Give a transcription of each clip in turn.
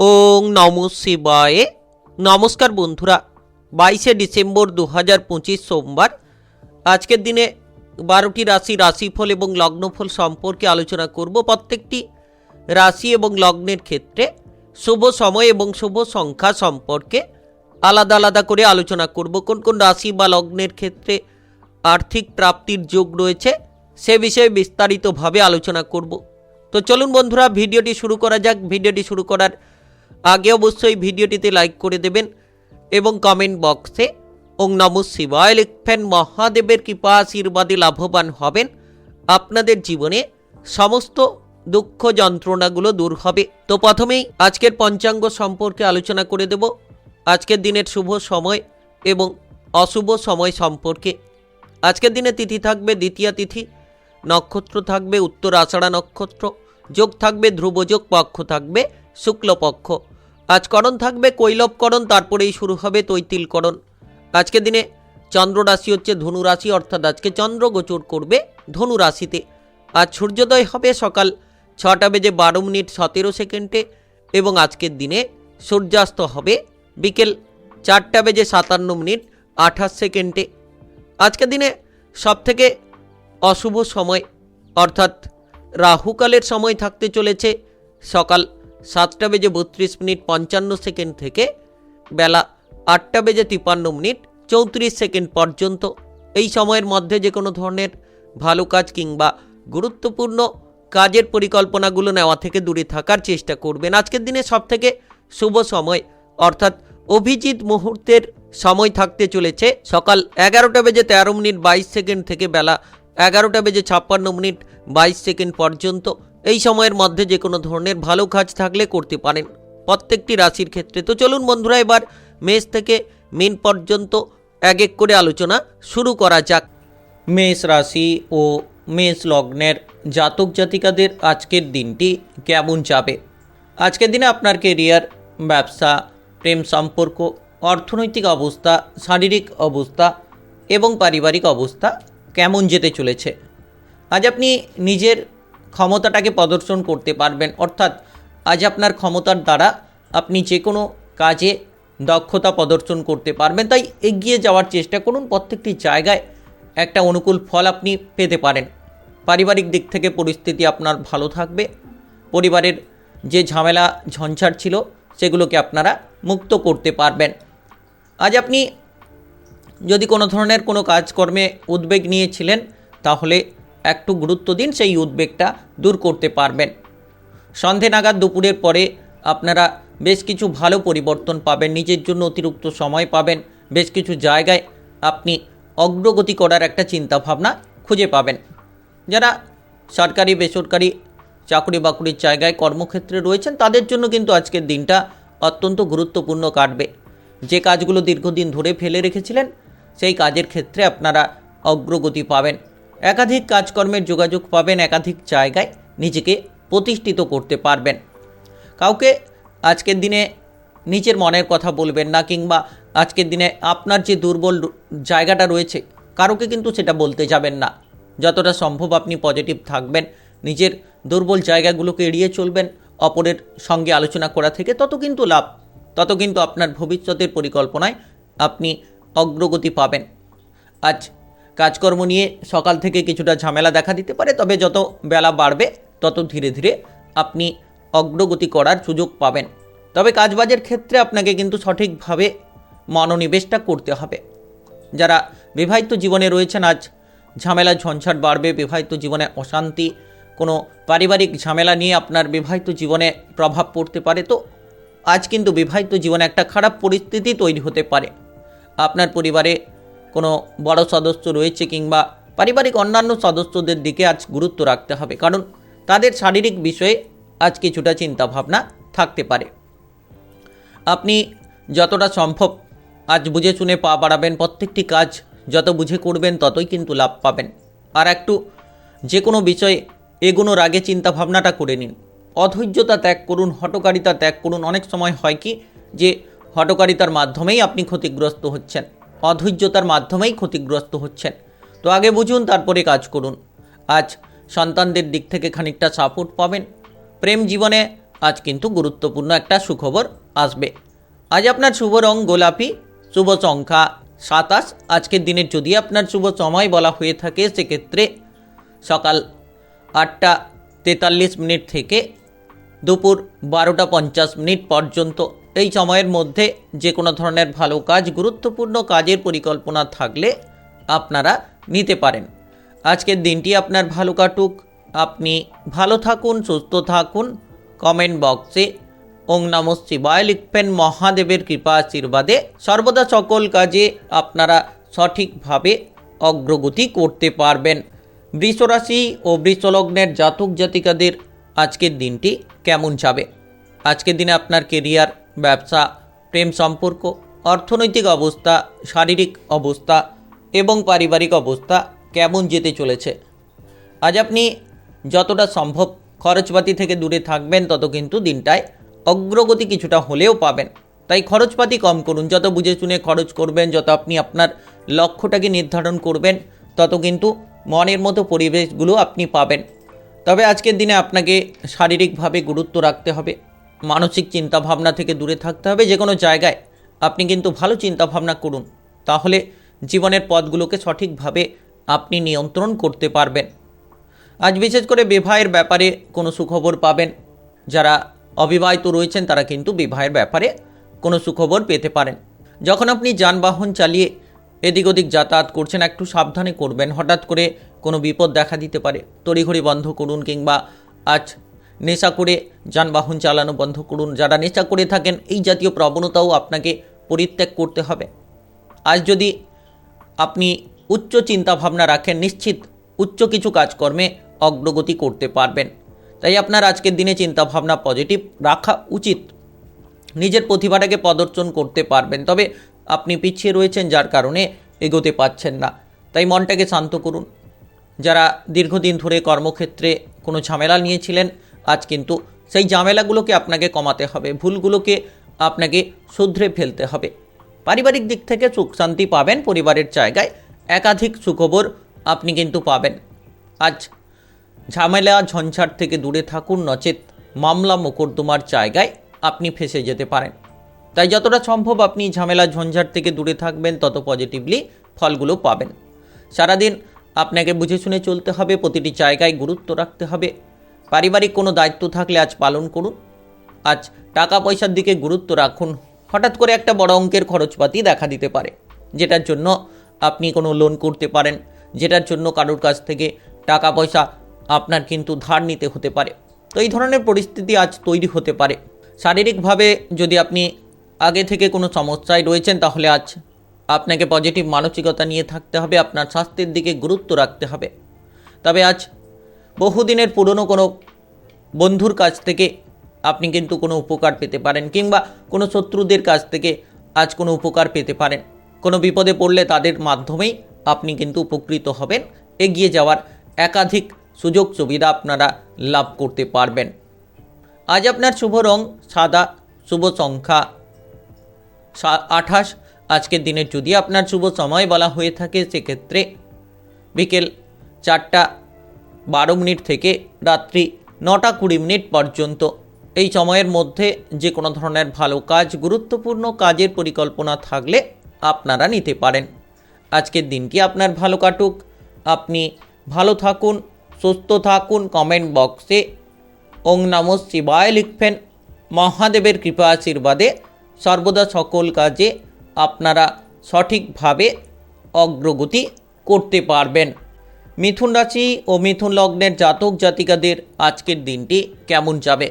ওং নমঃ শিবায়। নমস্কার বন্ধুরা, 22শে ডিসেম্বর 2025 সোমবার। আজকের দিনে 12টি রাশিফল এবং লগ্নফল সম্পর্কে আলোচনা করব। প্রত্যেকটি রাশি এবং লগ্নের ক্ষেত্রে শুভ সময় এবং শুভ সংখ্যা সম্পর্কে আলাদা আলাদা করে আলোচনা করব। কোন কোন রাশি বা লগ্নের ক্ষেত্রে আর্থিক প্রাপ্তির যোগ রয়েছে সে বিষয়ে বিস্তারিতভাবে আলোচনা করব। তো চলুন বন্ধুরা, ভিডিওটি শুরু করা যাক। ভিডিওটি শুরু করার আগে অবশ্যই ভিডিওটিতে লাইক করে দেবেন এবং কমেন্ট বক্সে ওং নমঃ শিবায় লিখবেন। মহাদেবের কৃপা আশীর্বাদে লাভবান হবেন। আপনাদের জীবনে সমস্ত দুঃখ যন্ত্রণাগুলো দূর হবে। তো প্রথমেই আজকের পঞ্চাঙ্গ সম্পর্কে আলোচনা করে দেব। আজকের দিনের শুভ সময় এবং অশুভ সময় সম্পর্কে। আজকের দিনে তিথি থাকবে দ্বিতীয়া তিথি, নক্ষত্র থাকবে উত্তর আষাঢ়া নক্ষত্র, যোগ থাকবে ধ্রুবযোগ, পক্ষ থাকবে শুক্লপক্ষ। আজ করণ থাকবে কৈলবকরণ, তারপরেই শুরু হবে তৈতিলকরণ। আজকের দিনে চন্দ্র রাশি হচ্ছে ধনু রাশি, অর্থাৎ আজকে চন্দ্র গোচর করবে ধনু রাশিতে। আজ সূর্যোদয় হবে সকাল 6:12:17 এবং আজকের দিনে সূর্যাস্ত হবে বিকেল 4:57:28। আজকের দিনে সবথেকে অশুভ সময় অর্থাৎ রাহুকালের সময় থাকতে চলেছে সকাল 7:32:55 থেকে বেলা 8:53:34 পর্যন্ত। এই সময়ের মধ্যে যে কোনো ধরনের ভালো কাজ কিংবা গুরুত্বপূর্ণ কাজের পরিকল্পনাগুলো নেওয়া থেকে দূরে থাকার চেষ্টা করবেন। আজকের দিনে সবথেকে শুভ সময় অর্থাৎ অভিজিৎ মুহূর্তের সময় থাকতে চলেছে সকাল 11:13:22 থেকে বেলা 11:56:22 পর্যন্ত। এই সময়ের মধ্যে যে কোনো ধরনের ভালো কাজ থাকলে করতে পারেন প্রত্যেকটি রাশির ক্ষেত্রে। তো চলুন বন্ধুরা, এবার মেষ থেকে মীন পর্যন্ত এক এক করে আলোচনা শুরু করা যাক। মেষ রাশি ও মেষ লগ্নের জাতক জাতিকাদের আজকের দিনটি কেমন যাবে? আজকের দিনে আপনার কেরিয়ার, ব্যবসা, প্রেম সম্পর্ক, অর্থনৈতিক অবস্থা, শারীরিক অবস্থা এবং পারিবারিক অবস্থা কেমন যেতে চলেছে? আজ আপনি নিজের ক্ষমতাটাকে প্রদর্শন করতে পারবেন, অর্থাৎ আজ আপনার ক্ষমতার দ্বারা আপনি যে কোনো কাজে দক্ষতা প্রদর্শন করতে পারবেন। তাই এগিয়ে যাওয়ার চেষ্টা করুন। প্রত্যেকটি জায়গায় একটা অনুকূল ফল আপনি পেতে পারেন। পারিবারিক দিক থেকে পরিস্থিতি আপনার ভালো থাকবে। পরিবারের যে ঝামেলা ঝঞ্ঝাট ছিল সেগুলোকে আপনারা মুক্ত করতে পারবেন। আজ আপনি যদি কোনো ধরনের কোনো কাজকর্মে উদ্বেগ নিয়েছিলেন তাহলে একটু গুরুত্ব দিন, সেই উদ্বেগটা দূর করতে পারবেন। সন্ধে নাগাদ দুপুরের পরে আপনারা বেশ কিছু ভালো পরিবর্তন পাবেন, নিজের জন্য অতিরিক্ত সময় পাবেন। বেশ কিছু জায়গায় আপনি অগ্রগতি করার একটা চিন্তাভাবনা খুঁজে পাবেন। যারা সরকারি বেসরকারি চাকরি বাকরির জায়গায় কর্মক্ষেত্রে রয়েছেন তাদের জন্য কিন্তু আজকের দিনটা অত্যন্ত গুরুত্বপূর্ণ কাটবে। যে কাজগুলো দীর্ঘদিন ধরে ফেলে রেখেছিলেন সেই কাজের ক্ষেত্রে আপনারা অগ্রগতি পাবেন। একাধিক কাজকর্মের যোগাযোগ পাবেন, একাধিক জায়গায় নিজেকে প্রতিষ্ঠিত করতে পারবেন। কাউকে আজকের দিনে নিজের মনের কথা বলবেন না, কিংবা আজকের দিনে আপনার যে দুর্বল জায়গাটা রয়েছে কারোকে কিন্তু সেটা বলতে যাবেন না। যতটা সম্ভব আপনি পজিটিভ থাকবেন, নিজের দুর্বল জায়গাগুলোকে এড়িয়ে চলবেন। অপরের সঙ্গে আলোচনা করা থেকে তত কিন্তু লাভ, তত কিন্তু আপনার ভবিষ্যতের পরিকল্পনায় আপনি অগ্রগতি পাবেন। আজ কাজকর্ম নিয়ে সকাল থেকে কিছুটা ঝামেলা দেখা দিতে পারে, তবে যত বেলা বাড়বে তত ধীরে ধীরে আপনি অগ্রগতি করার সুযোগ পাবেন। তবে কাজবাজের ক্ষেত্রে আপনাকে কিন্তু সঠিকভাবে মনোনিবেশটা করতে হবে। যারা বিবাহিত জীবনে রয়েছেন আজ ঝামেলা ঝঞ্ঝাট বাড়বে, বিবাহিত জীবনে অশান্তি, কোনো পারিবারিক ঝামেলা নিয়ে আপনার বিবাহিত জীবনে প্রভাব পড়তে পারে। তো আজ কিন্তু বিবাহিত জীবনে একটা খারাপ পরিস্থিতি তৈরি হতে পারে। আপনার পরিবারে কোনো বড় সদস্য রয়েছে কিংবা পারিবারিক অন্যান্য সদস্যদের দিকে আজ গুরুত্ব রাখতে হবে, কারণ তাদের শারীরিক বিষয়ে আজ কিছুটা চিন্তাভাবনা থাকতে পারে। আপনি যতটা সম্ভব আজ বুঝে শুনে পা বাড়াবেন। প্রত্যেকটি কাজ যত বুঝে করবেন ততই কিন্তু লাভ পাবেন। আর একটু যে কোনো বিষয়ে এগোনোর আগে চিন্তাভাবনাটা করে নিন। অধৈর্যতা ত্যাগ করুন, হঠকারিতা ত্যাগ করুন। অনেক সময় হয় কি যে হঠকারিতার মাধ্যমেই আপনি ক্ষতিগ্রস্ত হচ্ছেন, অধৈর্যতার মাধ্যমেই ক্ষতিগ্রস্ত হচ্ছেন। তো আগে বুঝুন, তারপরে কাজ করুন। আজ সন্তানদের দিক থেকে খানিকটা সাপোর্ট পাবেন। প্রেম জীবনে আজ কিন্তু গুরুত্বপূর্ণ একটা সুখবর আসবে। আজ আপনার শুভ রং গোলাপি, শুভ সংখ্যা 27। আজকের দিনের যদি আপনার শুভ সময় বলা হয়ে থাকে সেক্ষেত্রে সকাল 8টা 43 থেকে দুপুর 12টা 50 পর্যন্ত। এই সময়ের মধ্যে যে কোনো ধরনের ভালো কাজ, গুরুত্বপূর্ণ কাজের পরিকল্পনা থাকলে আপনারা নিতে পারেন। আজকের দিনটি আপনার ভালো কাটুক, আপনি ভালো থাকুন, সুস্থ থাকুন। কমেন্ট বক্সে ওং নমঃ শিবায় লিখবেন। মহাদেবের কৃপা আশীর্বাদে সর্বদা সকল কাজে আপনারা সঠিকভাবে অগ্রগতি করতে পারবেন। বৃষরাশি ও বৃষলগ্নের জাতক জাতিকাদের আজকের দিনটি কেমন যাবে? আজকের দিনে আপনার কেরিয়ার, ব্যবসা, প্রেম সম্পর্ক, অর্থনৈতিক অবস্থা, শারীরিক অবস্থা এবং পারিবারিক অবস্থা কেমন যেতে চলেছে? আজ আপনি যতটা সম্ভব খরচপাতি থেকে দূরে থাকবেন, তত কিন্তু দিনটায় অগ্রগতি কিছুটা হলেও পাবেন। তাই খরচপাতি কম করুন। যত বুঝে শুনে খরচ করবেন, যত আপনি আপনার লক্ষ্যটাকে নির্ধারণ করবেন, তত কিন্তু মনের মতো পরিবেশগুলো আপনি পাবেন। তবে আজকের দিনে আপনাকে শারীরিকভাবে গুরুত্ব রাখতে হবে, মানসিক চিন্তাভাবনা থেকে দূরে থাকতে হবে। যে কোনো জায়গায় আপনি কিন্তু ভালো চিন্তাভাবনা করুন, তাহলে জীবনের পথগুলোকে সঠিকভাবে আপনি নিয়ন্ত্রণ করতে পারবেন। আজ বিশেষ করে বিবাহের ব্যাপারে কোনো সুখবর পাবেন। যারা অবিবাহিত রয়েছেন তারা কিন্তু বিবাহের ব্যাপারে কোনো সুখবর পেতে পারেন। যখন আপনি যানবাহন চালিয়ে এদিক ওদিক যাতায়াত করছেন, একটু সাবধানে করবেন। হঠাৎ করে কোনো বিপদ দেখা দিতে পারে। তড়িঘড়ি বন্ধ করুন, কিংবা আজ নেশা করে যানবাহন চালানো বন্ধ করুন। যারা নেশা করে থাকেন, এই জাতীয় প্রবণতাও আপনাকে পরিত্যাগ করতে হবে। আজ যদি আপনি উচ্চ চিন্তাভাবনা রাখেন, নিশ্চিত উচ্চ কিছু কাজকর্মে অগ্রগতি করতে পারবেন। তাই আপনার আজকের দিনে চিন্তাভাবনা পজিটিভ রাখা উচিত। নিজের প্রতিভাটাকে প্রদর্শন করতে পারবেন। তবে আপনি পিছিয়ে রয়েছেন, যার কারণে এগোতে পারছেন না। তাই মনটাকে শান্ত করুন। যারা দীর্ঘদিন ধরে কর্মক্ষেত্রে কোনো ঝামেলা নিয়েছিলেন, আজ কিন্তু সেই ঝামেলাগুলোকে আপনাকে কমাতে হবে, ভুলগুলোকে আপনাকে শুধরে ফেলতে হবে। পারিবারিক দিক থেকে সুখ শান্তি পাবেন। পরিবারের জায়গায় একাধিক সুখবর আপনি কিন্তু পাবেন। আজ ঝামেলা ঝঞ্ঝাট থেকে দূরে থাকুন, নচেত মামলা মোকদ্দমার জায়গায় আপনি ফেঁসে যেতে পারেন। তাই যতটা সম্ভব আপনি ঝামেলা ঝঞ্ঝাট থেকে দূরে থাকবেন, তত পজিটিভলি ফলগুলো পাবেন। সারাদিন আপনাকে বুঝে শুনে চলতে হবে, প্রতিটি জায়গায় গুরুত্ব রাখতে হবে। পারিবারিক কোনো দায়িত্ব থাকলে আজ পালন করুন। আজ টাকা পয়সার দিকে গুরুত্ব রাখুন। হঠাৎ করে একটা বড় অঙ্কের খরচপাতি দেখা দিতে পারে, যেটার জন্য আপনি কোনো লোন করতে পারেন, যেটার জন্য কারোর কাছ থেকে টাকা পয়সা আপনার কিন্তু ধার নিতে হতে পারে। তো এই ধরনের পরিস্থিতি আজ তৈরি হতে পারে। শারীরিকভাবে যদি আপনি আগে থেকে কোনো সমস্যায় রয়েছেন, তাহলে আজ আপনাকে পজিটিভ মানসিকতা নিয়ে থাকতে হবে, আপনার স্বাস্থ্যের দিকে গুরুত্ব রাখতে হবে। তবে আজ বহুদিনের পুরনো কোনো বন্ধুর কাছ থেকে আপনি কিন্তু কোনো উপকার পেতে পারেন, কিংবা কোনো শত্রুদের কাছ থেকে আজ কোনো উপকার পেতে পারেন। কোনো বিপদে পড়লে তাদের মাধ্যমেই আপনি কিন্তু উপকৃত হবেন। এগিয়ে যাওয়ার একাধিক সুযোগ সুবিধা আপনারা লাভ করতে পারবেন। আজ আপনার শুভ রং সাদা, শুভ সংখ্যা 28। আজকের দিনের যদি আপনার শুভ সময় বলা হয়ে থাকে সেক্ষেত্রে বিকেল 4টা 12 থেকে রাত্রি 9টা 20 পর্যন্ত। এই সময়ের মধ্যে যে কোনো ধরনের ভালো কাজ, গুরুত্বপূর্ণ কাজের পরিকল্পনা থাকলে আপনারা নিতে পারেন। আজকের দিনটি আপনার ভালো কাটুক, আপনি ভালো থাকুন, সুস্থ থাকুন। কমেন্ট বক্সে ওং নমঃ শিবায় লিখবেন। মহাদেবের কৃপা আশীর্বাদে সর্বদা সকল কাজে আপনারা সঠিকভাবে অগ্রগতি করতে পারবেন। মিথুন রাশি ও মিথুন লগ্নের জাতক জাতিকাদের আজকের দিনটি কেমন যাবে?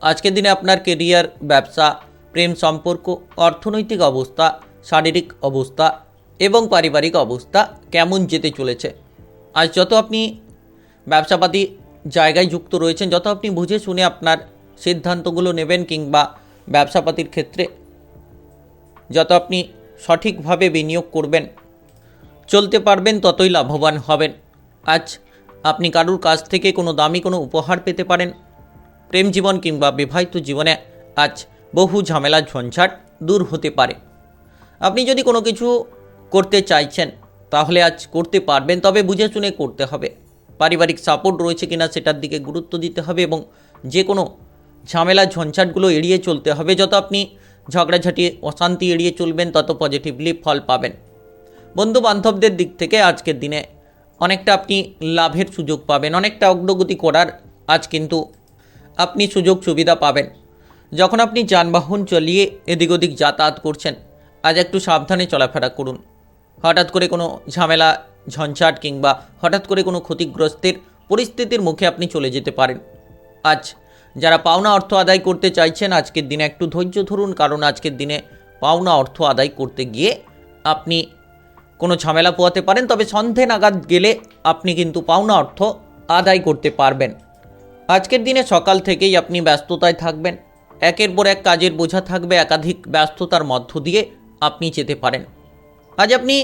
আজকের দিনে আপনার কেরিয়ার, ব্যবসা, প্রেম সম্পর্ক, অর্থনৈতিক অবস্থা, শারীরিক অবস্থা এবং পারিবারিক অবস্থা কেমন যেতে চলেছে? আজ যত আপনি ব্যবসাপাতি জায়গায় যুক্ত রয়েছেন, যত আপনি বুঝে শুনে আপনার সিদ্ধান্তগুলো নেবেন, কিংবা ব্যবসাপাতির ক্ষেত্রে যত আপনি সঠিকভাবে বিনিয়োগ করবেন, চলতে পারবেন, ততই লাভবান হবেন। আজ আপনি কারুর কাছ থেকে কোনো দামি কোনো উপহার পেতে পারেন। প্রেম জীবন কিংবা বিবাহিত জীবনে আজ বহু ঝামেলা ঝঞ্ঝাট দূর হতে পারে। আপনি যদি কোনো কিছু করতে চাইছেন, তাহলে আজ করতে পারবেন, তবে বুঝে শুনে করতে হবে। পারিবারিক সাপোর্ট রয়েছে কিনা সেটার দিকে গুরুত্ব দিতে হবে, এবং যে কোনো ঝামেলা ঝঞ্ঝাটগুলো এড়িয়ে চলতে হবে। যত আপনি ঝগড়াঝাটি অশান্তি এড়িয়ে চলবেন তত পজিটিভলি ফল পাবেন। বন্ধু বান্ধবদের দিক থেকে আজকের দিনে অনেকটা আপনি লাভের সুযোগ পাবেন, অনেকটা অগ্রগতি করার আজ কিন্তু আপনি সুযোগ সুবিধা পাবেন। যখন আপনি যানবাহন চালিয়ে এদিক ওদিক যাতায়াত করছেন, আজ একটু সাবধানে চলাফেরা করুন। হঠাৎ করে কোনো ঝামেলা ঝঞ্ঝাট কিংবা হঠাৎ করে কোনো ক্ষতিগ্রস্তের পরিস্থিতির মুখে আপনি চলে যেতে পারেন। আজ যারা পাওনা অর্থ আদায় করতে চাইছেন, আজকের দিনে একটু ধৈর্য ধরুন, কারণ আজকের দিনে পাওনা অর্থ আদায় করতে গিয়ে আপনি কোনো ঝামেলা পোহাতে পারেন। তবে সন্ধে নাগাদ গেলে আপনি কিন্তু পাওনা অর্থ আদায় করতে পারবেন। আজকের দিনে সকাল থেকেই আপনি ব্যস্ততায় থাকবেন, একের পর এক কাজের বোঝা থাকবে, একাধিক ব্যস্ততার মধ্য দিয়ে আপনি যেতে পারেন। আজ আপনি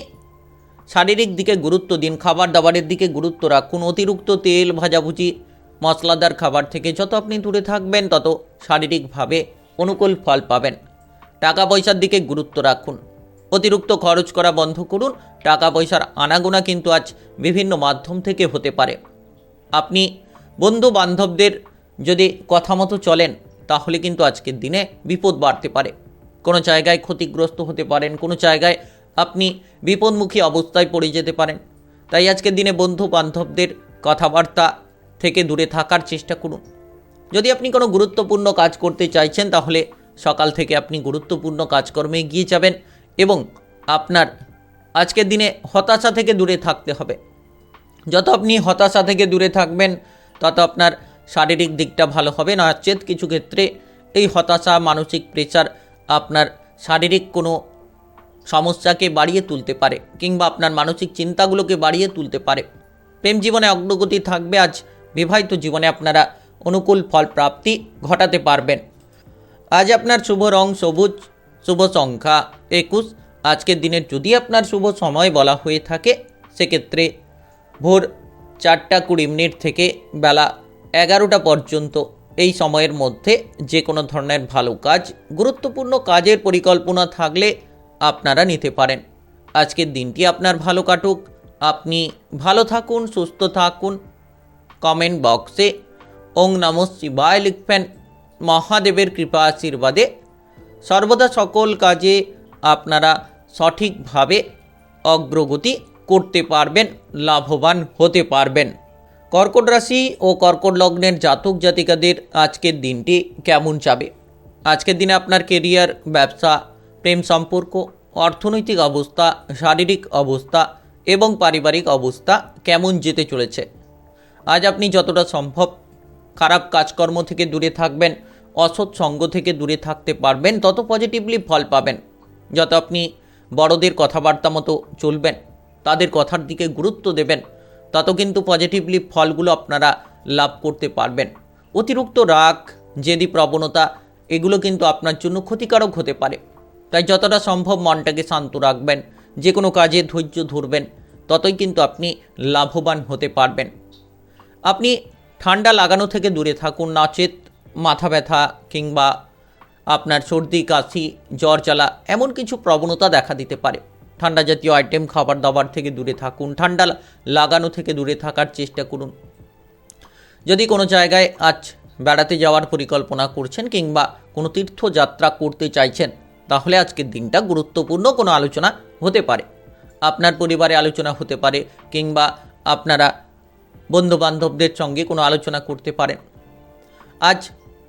শারীরিক দিকে গুরুত্ব দিন, খাবার দাবারের দিকে গুরুত্ব রাখুন। অতিরিক্ত তেল ভাজাভুজি মশলাদার খাবার থেকে যত আপনি দূরে থাকবেন তত শারীরিকভাবে অনুকূল ফল পাবেন। টাকা পয়সার দিকে গুরুত্ব রাখুন, অতিরিক্ত খরচ করা বন্ধ করুন। টাকা পয়সার আনাগোনা কিন্তু আজ বিভিন্ন মাধ্যম থেকে হতে পারে। আপনি বন্ধু বান্ধবদের যদি কথা মতো চলেন তাহলে কিন্তু আজকের দিনে বিপদ বাড়তে পারে। কোনো জায়গায় ক্ষতিগ্রস্ত হতে পারেন, কোনো জায়গায় আপনি বিপদমুখী অবস্থায় পড়ে যেতে পারেন। তাই আজকের দিনে বন্ধু বান্ধবদের কথাবার্তা থেকে দূরে থাকার চেষ্টা করুন। যদি আপনি কোনো গুরুত্বপূর্ণ কাজ করতে চাইছেন তাহলে সকাল থেকে আপনি গুরুত্বপূর্ণ কাজকর্মে এগিয়ে যাবেন এবং আপনার আজকের দিনে হতাশা থেকে দূরে থাকতে হবে। যত আপনি হতাশা থেকে দূরে থাকবেন তত আপনার শারীরিক দিকটা ভালো হবে। নচেত কিছু ক্ষেত্রে এই হতাশা, মানসিক প্রেসার আপনার শারীরিক কোনো সমস্যাকে বাড়িয়ে তুলতে পারে কিংবা আপনার মানসিক চিন্তাগুলোকে বাড়িয়ে তুলতে পারে। প্রেম জীবনে অগ্রগতি থাকবে। আজ বিবাহিত জীবনে আপনারা অনুকূল ফল প্রাপ্তি ঘটাতে পারবেন। আজ আপনার শুভ রং সবুজ, শুভ সংখ্যা 21। আজকের দিনের যদি আপনার শুভ সময় বলা হয়ে থাকে সেক্ষেত্রে ভোর 4:20 থেকে বেলা 11টা পর্যন্ত এই সময়ের মধ্যে যে কোনো ধরনের ভালো কাজ, গুরুত্বপূর্ণ কাজের পরিকল্পনা থাকলে আপনারা নিতে পারেন। আজকের দিনটি আপনার ভালো কাটুক, আপনি ভালো থাকুন, সুস্থ থাকুন। কমেন্ট বক্সে ওং নমঃ শিবায় লিখবেন। মহাদেবের কৃপা আশীর্বাদে সর্বদা সকল কাজে আপনারা সঠিকভাবে অগ্রগতি করতে পারবেন, লাভবান হতে পারবেন। কর্কট রাশি ও কর্কট লগ্নের জাতক জাতিকাদের আজকের দিনটি কেমন যাবে? আজকের দিনে আপনার কেরিয়ার, ব্যবসা, প্রেম সম্পর্ক, অর্থনৈতিক অবস্থা, শারীরিক অবস্থা এবং পারিবারিক অবস্থা কেমন যেতে চলেছে? আজ আপনি যতটা সম্ভব খারাপ কাজকর্ম থেকে দূরে থাকবেন, অসৎ সঙ্গ থেকে দূরে থাকতে পারবেন, তত পজিটিভলি ফল পাবেন। যত আপনি বড়দের কথাবার্তা মতো চলবেন, তাদের কথার দিকে গুরুত্ব দেবেন, তত কিন্তু পজিটিভলি ফলগুলো আপনারা লাভ করতে পারবেন। অতিরিক্ত রাগ, জেদি প্রবণতা এগুলো কিন্তু আপনার জন্য ক্ষতিকারক হতে পারে। তাই যতটা সম্ভব মনটাকে শান্ত রাখবেন, যে কোনো কাজে ধৈর্য ধরবেন, ততই কিন্তু আপনি লাভবান হতে পারবেন। আপনি ঠান্ডা লাগানো থেকে দূরে থাকুন, নচেত মাথা ব্যথা কিংবা আপনার সর্দি কাশি, জ্বর জ্বালা এমন কিছু প্রবণতা দেখা দিতে পারে। ঠান্ডা জাতীয় আইটেম খাবার দাবার থেকে দূরে থাকুন, ঠান্ডা লাগানো থেকে দূরে থাকার চেষ্টা করুন। যদি কোনো জায়গায় আজ বেড়াতে যাওয়ার পরিকল্পনা করছেন কিংবা কোনো তীর্থযাত্রা করতে চাইছেন তাহলে আজকের দিনটা গুরুত্বপূর্ণ কোনো আলোচনা হতে পারে। আপনার পরিবারে আলোচনা হতে পারে কিংবা আপনারা বন্ধুবান্ধবদের সঙ্গে কোনো আলোচনা করতে পারেন। আজ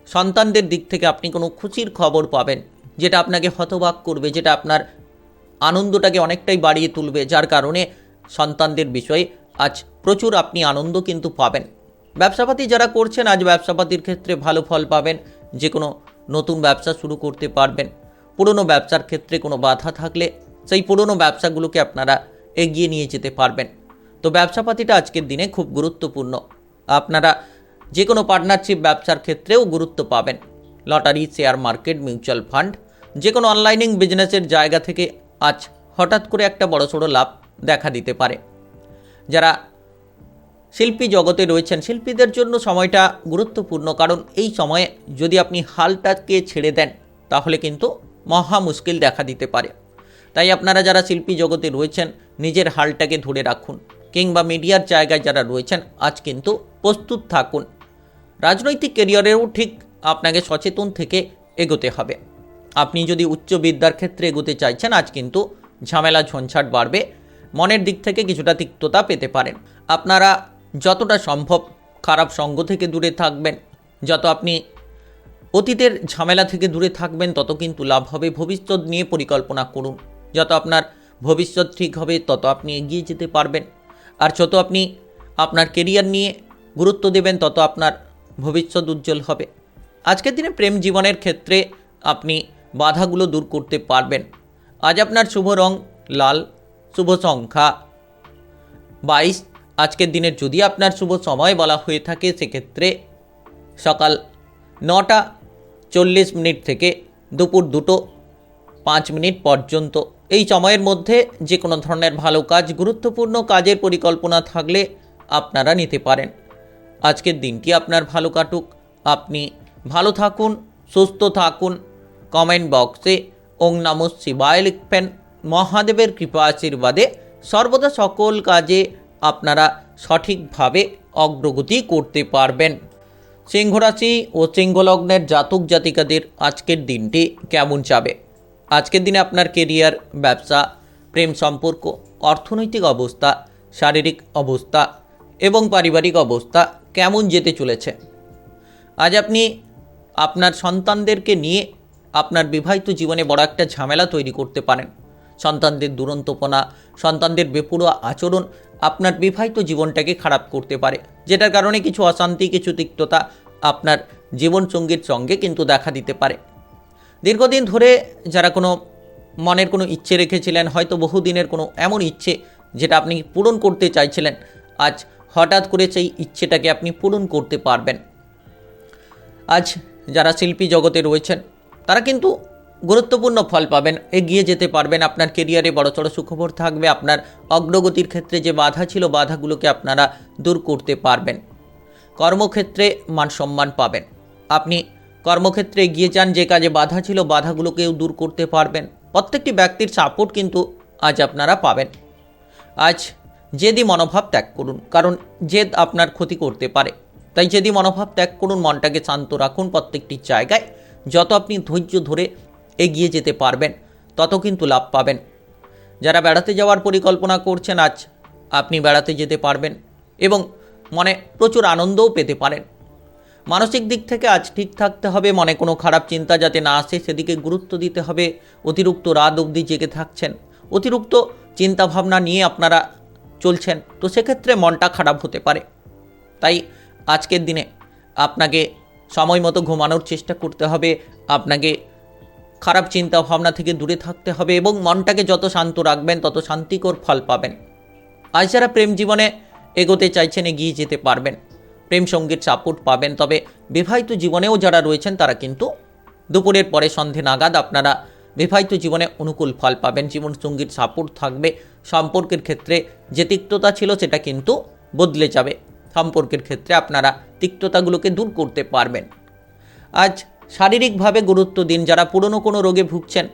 সন্তানদের দিক থেকে আপনি কোনো খুশির খবর পাবেন, যেটা আপনাকে হতবাক করবে, যেটা আপনার আনন্দটাকে অনেকটাই বাড়িয়ে তুলবে, যার কারণে সন্তানদের বিষয়ে আজ প্রচুর আপনি আনন্দ কিন্তু পাবেন। ব্যবসাপাতি যারা করছেন আজ ব্যবসাপাতির ক্ষেত্রে ভালো ফল পাবেন, যে কোনো নতুন ব্যবসা শুরু করতে পারবেন। পুরনো ব্যবসার ক্ষেত্রে কোনো বাধা থাকলে সেই পুরনো ব্যবসাগুলোকে আপনারা এগিয়ে নিয়ে যেতে পারবেন। তো ব্যবসাপাতিটা আজকের দিনে খুব গুরুত্বপূর্ণ। আপনারা যে কোনো পার্টনারশিপ ব্যবসার ক্ষেত্রেও গুরুত্ব পাবেন। Lottery, share market, mutual fund, যে কোনো অনলাইনিং বিজনেসের জায়গা থেকে আজ হঠাৎ করে একটা বড়সড় লাভ দেখা দিতে পারে। যারা শিল্পী জগতে রয়েছেন, শিল্পীদের জন্য সময়টা গুরুত্বপূর্ণ, কারণ এই সময়ে যদি আপনি হালটাকে ছেড়ে দেন তাহলে কিন্তু মহা মুশকিল দেখা দিতে পারে। তাই আপনারা যারা শিল্পী জগতে রয়েছেন নিজের হালটাকে ধরে রাখুন, কিংবা মিডিয়ার জায়গায় যারা রয়েছেন আজ কিন্তু প্রস্তুত থাকুন। রাজনৈতিক ক্যারিয়ারেও ঠিক আপনাকে সচেতন থেকে এগোতে হবে। আপনি যদি উচ্চ বিদ্যার ক্ষেত্রে এগোতে চাইছেন, আজ কিন্তু ঝামেলা ঝঞ্ঝাট বাড়বে, মনের দিক থেকে কিছুটা তিক্ততা পেতে পারেন। আপনারা যতটা সম্ভব খারাপ সঙ্গ থেকে দূরে থাকবেন, যত আপনি অতীতের ঝামেলা থেকে দূরে থাকবেন তত কিন্তু লাভ হবে। ভবিষ্যৎ নিয়ে পরিকল্পনা করুন, যত আপনার ভবিষ্যৎ ঠিক হবে তত আপনি এগিয়ে যেতে পারবেন। আর যত আপনি আপনার কেরিয়ার নিয়ে গুরুত্ব দেবেন তত আপনার ভবিষ্যৎ উজ্জ্বল হবে। আজকের দিনে প্রেম জীবনের ক্ষেত্রে আপনি বাধাগুলো দূর করতে পারবেন। আজ আপনার শুভ রং লাল, শুভ সংখ্যা 22। আজকের দিনের যদি আপনার শুভ সময় বলা হয়ে থাকে সেক্ষেত্রে সকাল 9টা 40 থেকে দুপুর 2টো 5 পর্যন্ত। এই সময়ের মধ্যে যে কোনো ধরনের ভালো কাজ, গুরুত্বপূর্ণ কাজের পরিকল্পনা থাকলে আপনারা নিতে পারেন। আজকের দিনটি আপনার ভালো কাটুক, আপনি ভালো থাকুন, সুস্থ থাকুন। কমেন্ট বক্সে ওং নমঃ শিবায় লিখবেন। মহাদেবের কৃপা আশীর্বাদে সর্বদা সকল কাজে আপনারা সঠিকভাবে অগ্রগতি করতে পারবেন। সিংহ রাশি ও সিংহ লগ্নের জাতক জাতিকাদের আজকের দিনটি কেমন যাবে? আজকের দিনে আপনার কেরিয়ার, ব্যবসা, প্রেম সম্পর্ক, অর্থনৈতিক অবস্থা, শারীরিক অবস্থা এবং পারিবারিক অবস্থা কেমন যেতে চলেছে? আজ আপনি আপনার সন্তানদেরকে নিয়ে আপনার বিবাহিত জীবনে বড় একটা ঝামেলা তৈরি করতে পারেন। সন্তানদের দুরন্তপনা, সন্তানদের বেপরোয়া আচরণ আপনার বিবাহিত জীবনটাকে খারাপ করতে পারে, যেটার কারণে কিছু অশান্তি, কিছু তিক্ততা আপনার জীবনসঙ্গীর সঙ্গে কিন্তু দেখা দিতে পারে। দীর্ঘদিন ধরে যারা কোনো মনের কোনো ইচ্ছে রেখেছিলেন, হয়তো বহুদিনের কোনো এমন ইচ্ছে যেটা আপনি পূরণ করতে চাইছিলেন, আজ হঠাৎ করে সেই ইচ্ছেটাকে আপনি পূরণ করতে পারবেন। আজ যারা শিল্পী জগতে রয়েছেন তারা কিন্তু গুরুত্বপূর্ণ ফল পাবেন, এগিয়ে যেতে পারবেন। আপনার কেরিয়ারে বড়সড় সুখবর থাকবে। আপনার অগ্রগতির ক্ষেত্রে যে বাধা ছিল, বাধাগুলোকে আপনারা দূর করতে পারবেন। কর্মক্ষেত্রে মান সম্মান পাবেন। আপনি কর্মক্ষেত্রে এগিয়ে যান, যে কাজে বাধা ছিল বাধাগুলোকেও দূর করতে পারবেন। প্রত্যেকটি ব্যক্তির সাপোর্ট কিন্তু আজ আপনারা পাবেন। আজ জেদি মনোভাব ত্যাগ করুন, কারণ জেদ আপনার ক্ষতি করতে পারে। তাই জেদি মনোভাব ত্যাগ করুন, মনটাকে শান্ত রাখুন। প্রত্যেকটি জায়গায় যত আপনি ধৈর্য ধরে এগিয়ে যেতে পারবেন তত কিন্তু লাভ পাবেন। যারা বেড়াতে যাওয়ার পরিকল্পনা করছেন, আজ আপনি বেড়াতে যেতে পারবেন এবং মনে প্রচুর আনন্দও পেতে পারেন। মানসিক দিক থেকে আজ ঠিক থাকতে হবে, মনে কোনো খারাপ চিন্তা যাতে না আসে সেদিকে গুরুত্ব দিতে হবে। অতিরিক্ত রাত অবধি জেগে থাকছেন, অতিরিক্ত চিন্তাভাবনা নিয়ে আপনারা চলছেন, তো সেক্ষেত্রে মনটা খারাপ হতে পারে। তাই আজকের দিনে আপনাকে সময় মতো ঘুমানোর চেষ্টা করতে হবে, আপনাকে খারাপ চিন্তা ভাবনা থেকে দূরে থাকতে হবে এবং মনটাকে যত শান্ত রাখবেন তত শান্তিকর ফল পাবেন। আজ যারা প্রেম জীবনে এগোতে চাইছেন এগিয়ে যেতে পারবেন, প্রেম সঙ্গীর সাপোর্ট পাবেন। তবে বিবাহিত জীবনেও যারা রয়েছেন তারা কিন্তু দুপুরের পরে সন্ধে নাগাদ আপনারা বিবাহিত জীবনে অনুকূল ফল পাবেন। জীবন সঙ্গীর সাপোর্ট থাকবে। সম্পর্কের ক্ষেত্রে যে তিক্ততা ছিল সেটা কিন্তু বদলে যাবে। সম্পর্কের ক্ষেত্রে আপনারা তিক্ততাগুলোকে দূর করতে পারবেন। আজ শারীরিকভাবে গুরুত্ব দিন। যারা পুরনো কোনো রোগে ভুগছেন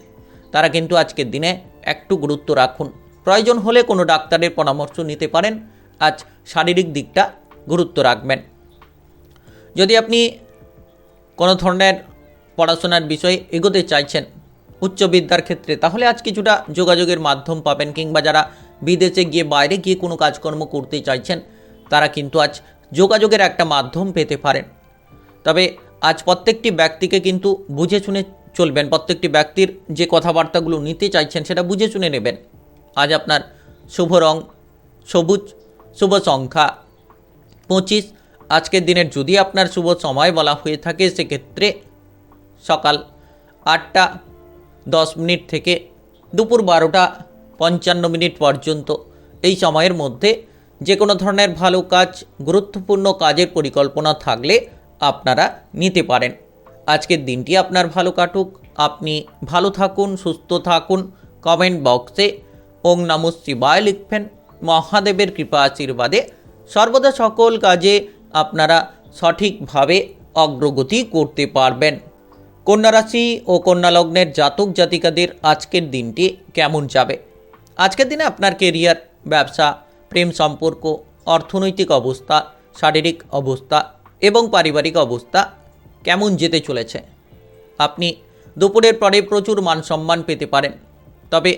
তারা কিন্তু আজকের দিনে একটু গুরুত্ব রাখুন। প্রয়োজন হলে কোনো ডাক্তারের পরামর্শ নিতে পারেন। আজ শারীরিক দিকটা গুরুত্ব রাখবেন। যদি আপনি কোনো ধরনের পড়াশোনার বিষয়ে এগোতে চাইছেন উচ্চ বিদ্যার ক্ষেত্রে, তাহলে আজ কিছুটা যোগাযোগের মাধ্যম পাবেন। কিংবা যারা বিদেশে গিয়ে বাইরে গিয়ে কোনো কাজকর্ম করতে চাইছেন তারা কিন্তু আজ যোগাযোগের একটা মাধ্যম পেতে পারেন। তবে আজ প্রত্যেকটি ব্যক্তিকে কিন্তু বুঝে শুনে চলবেন। প্রত্যেকটি ব্যক্তির যে কথাবার্তাগুলো নিতে চাইছেন সেটা বুঝে শুনে নেবেন। আজ আপনার শুভ রং সবুজ, শুভ সংখ্যা 25। আজকের দিনের যদি আপনার শুভ সময় বলা হয়ে থাকে সেক্ষেত্রে সকাল 8টা 10 থেকে দুপুর 12টা 55 পর্যন্ত। এই সময়ের মধ্যে যে কোনো ধরনের ভালো কাজ, গুরুত্বপূর্ণ কাজের পরিকল্পনা থাকলে আপনারা নিতে পারেন। আজকের দিনটি আপনার ভালো কাটুক, আপনি ভালো থাকুন, সুস্থ থাকুন। কমেন্ট বক্সে ওং নমঃ শিবায় লিখবেন। মহাদেবের কৃপা আশীর্বাদে সর্বদা সকল কাজে আপনারা সঠিকভাবে অগ্রগতি করতে পারবেন। কন্যা রাশি ও কন্যা লগ্নের জাতক জাতিকাদের আজকের দিনটি কেমন যাবে? আজকের দিনে আপনার কেরিয়ার, ব্যবসা, প্রেম সম্পর্ক, অর্থনৈতিক অবস্থা, শারীরিক অবস্থা এবং পারিবারিক অবস্থা কেমন যেতে চলেছে। আপনি দুপুরের পরে প্রচুর মান সম্মান পেতে পারেন, তবে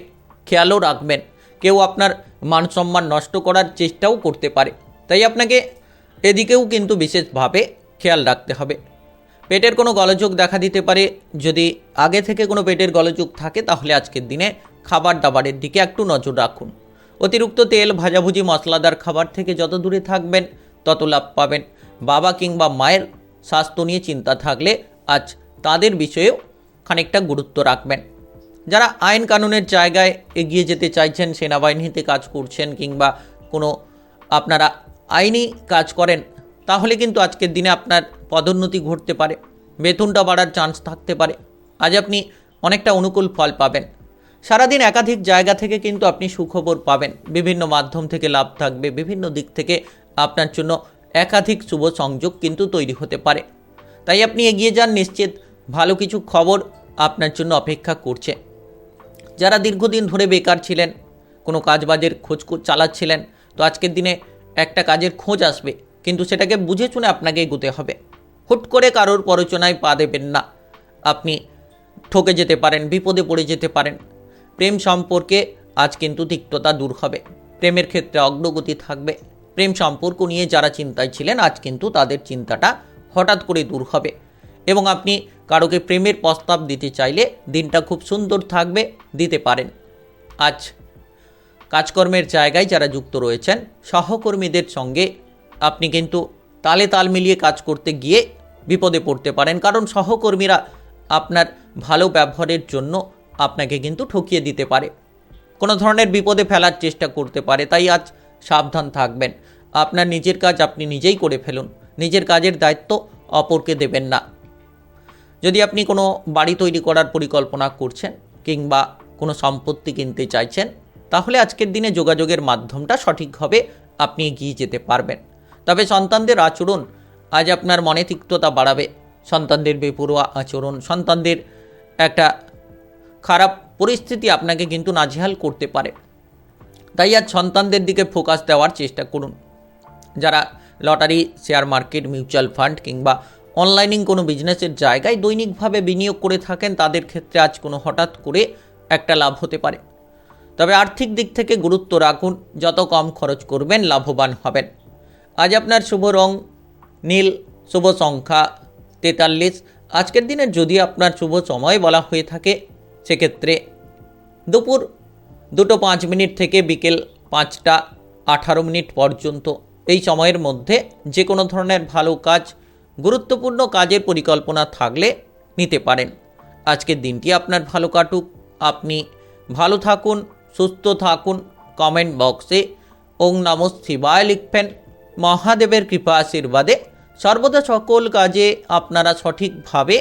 খেয়ালও রাখবেন কেউ আপনার মান সম্মান নষ্ট করার চেষ্টাও করতে পারে, তাই আপনাকে এদিকেও কিন্তু বিশেষভাবে খেয়াল রাখতে হবে। পেটের কোনো গোলযোগ দেখা দিতে পারে, যদি আগে থেকে কোনো পেটের গোলযোগ থাকে তাহলে আজকের দিনে খাবার দাবারের দিকে একটু নজর রাখুন। অতিরিক্ত তেল, ভাজাভুজি, মশলাদার খাবার থেকে যত দূরে থাকবেন তত লাভ পাবেন। বাবা কিংবা মায়ের স্বাস্থ্য নিয়ে চিন্তা থাকলে আজ তাদের বিষয়েও খানিকটা গুরুত্ব রাখবেন। যারা আইন কানুনের জায়গায় এগিয়ে যেতে চাইছেন, সেনাবাহিনীতে কাজ করছেন কিংবা কোনো আপনারা আইনি কাজ করেন, তাহলে কিন্তু আজকের দিনে আপনার পদোন্নতি ঘটতে পারে, বেতনটা বাড়ার চান্স থাকতে পারে। আজ আপনি অনেকটা অনুকূল ফল পাবেন। সারাদিন একাধিক জায়গা থেকে কিন্তু আপনি সুখবর পাবেন, বিভিন্ন মাধ্যম থেকে লাভ থাকবে, বিভিন্ন দিক থেকে আপনার জন্য একাধিক শুভ সংযোগ কিন্তু তৈরি হতে পারে। তাই আপনি এগিয়ে যান, নিশ্চিত ভালো কিছু খবর আপনার জন্য অপেক্ষা করছে। যারা দীর্ঘদিন ধরে বেকার ছিলেন, কোনো কাজবাজের খোঁজ চালাচ্ছিলেন, তো আজকের দিনে একটা কাজের খোঁজ আসবে, কিন্তু সেটাকে বুঝে শুনে আপনাকে এগোতে হবে। হুট করে কারোর প্ররোচনায় পা দেবেন না, আপনি ঠকে যেতে পারেন, বিপদে পড়ে যেতে পারেন। প্রেম সম্পর্কে আজ কিন্তু তিক্ততা দূর হবে, প্রেমের ক্ষেত্রে অগ্রগতি থাকবে। প্রেম সম্পর্ক নিয়ে যারা চিন্তায় ছিলেন, আজ কিন্তু তাদের চিন্তাটা হঠাৎ করে দূর হবে এবং আপনি কারোকে প্রেমের প্রস্তাব দিতে চাইলে দিনটা খুব সুন্দর থাকবে, দিতে পারেন। আজ কাজকর্মের জায়গায় যারা যুক্ত রয়েছেন, সহকর্মীদের সঙ্গে আপনি কিন্তু তালে তাল মিলিয়ে কাজ করতে গিয়ে বিপদে পড়তে পারেন, কারণ সহকর্মীরা আপনার ভালো ব্যবহারের জন্য আপনাকে কিন্তু ঠকিয়ে দিতে পারে, কোনো ধরনের বিপদে ফেলার চেষ্টা করতে পারে। তাই আজ সাবধান থাকবেন। আপনার নিজের কাজ আপনি নিজেই করে ফেলুন, নিজের কাজের দায়িত্ব অপরকে দেবেন না। যদি আপনি কোনো বাড়ি তৈরি করার পরিকল্পনা করছেন কিংবা কোনো সম্পত্তি কিনতে চাইছেন, তাহলে আজকের দিনে যোগাযোগের মাধ্যমটা সঠিক হবে, আপনি এগিয়ে যেতে পারবেন। তবে সন্তানদের আচরণ আজ আপনার মনে তিক্ততা বাড়াবে। সন্তানদের বেপরোয়া আচরণ, সন্তানদের একটা খারাপ পরিস্থিতি আপনাকে কিন্তু নাজেহাল করতে পারে। তাই আজ সন্তানদের দিকে ফোকাস দেওয়ার চেষ্টা করুন। যারা lottery, share market, mutual fund কিংবা অনলাইনিং কোনো বিজনেসের জায়গায় দৈনিকভাবে বিনিয়োগ করে থাকেন, তাদের ক্ষেত্রে আজ কোনো হঠাৎ করে একটা লাভ হতে পারে। তবে আর্থিক দিক থেকে গুরুত্ব রাখুন, যত কম খরচ করবেন লাভবান হবেন। আজ আপনার শুভ রং নীল, শুভ সংখ্যা 43। আজকের দিনে যদি আপনার শুভ সময় বলা হয়ে থাকে, সেক্ষেত্রে দুপুর 2:05 থেকে বিকেল 5:18 পর্যন্ত, এই সময়ের মধ্যে যে কোনো ধরনের ভালো কাজ, গুরুত্বপূর্ণ কাজের পরিকল্পনা থাকলে নিতে পারেন। আজকের দিনটি আপনার ভালো কাটুক, আপনি ভালো থাকুন, সুস্থ থাকুন। কমেন্ট বক্সে ওং নমঃ শিবায় লিখবেন। মহাদেবের কৃপা আশীর্বাদে সর্বদা সকল কাজে আপনারা সঠিকভাবে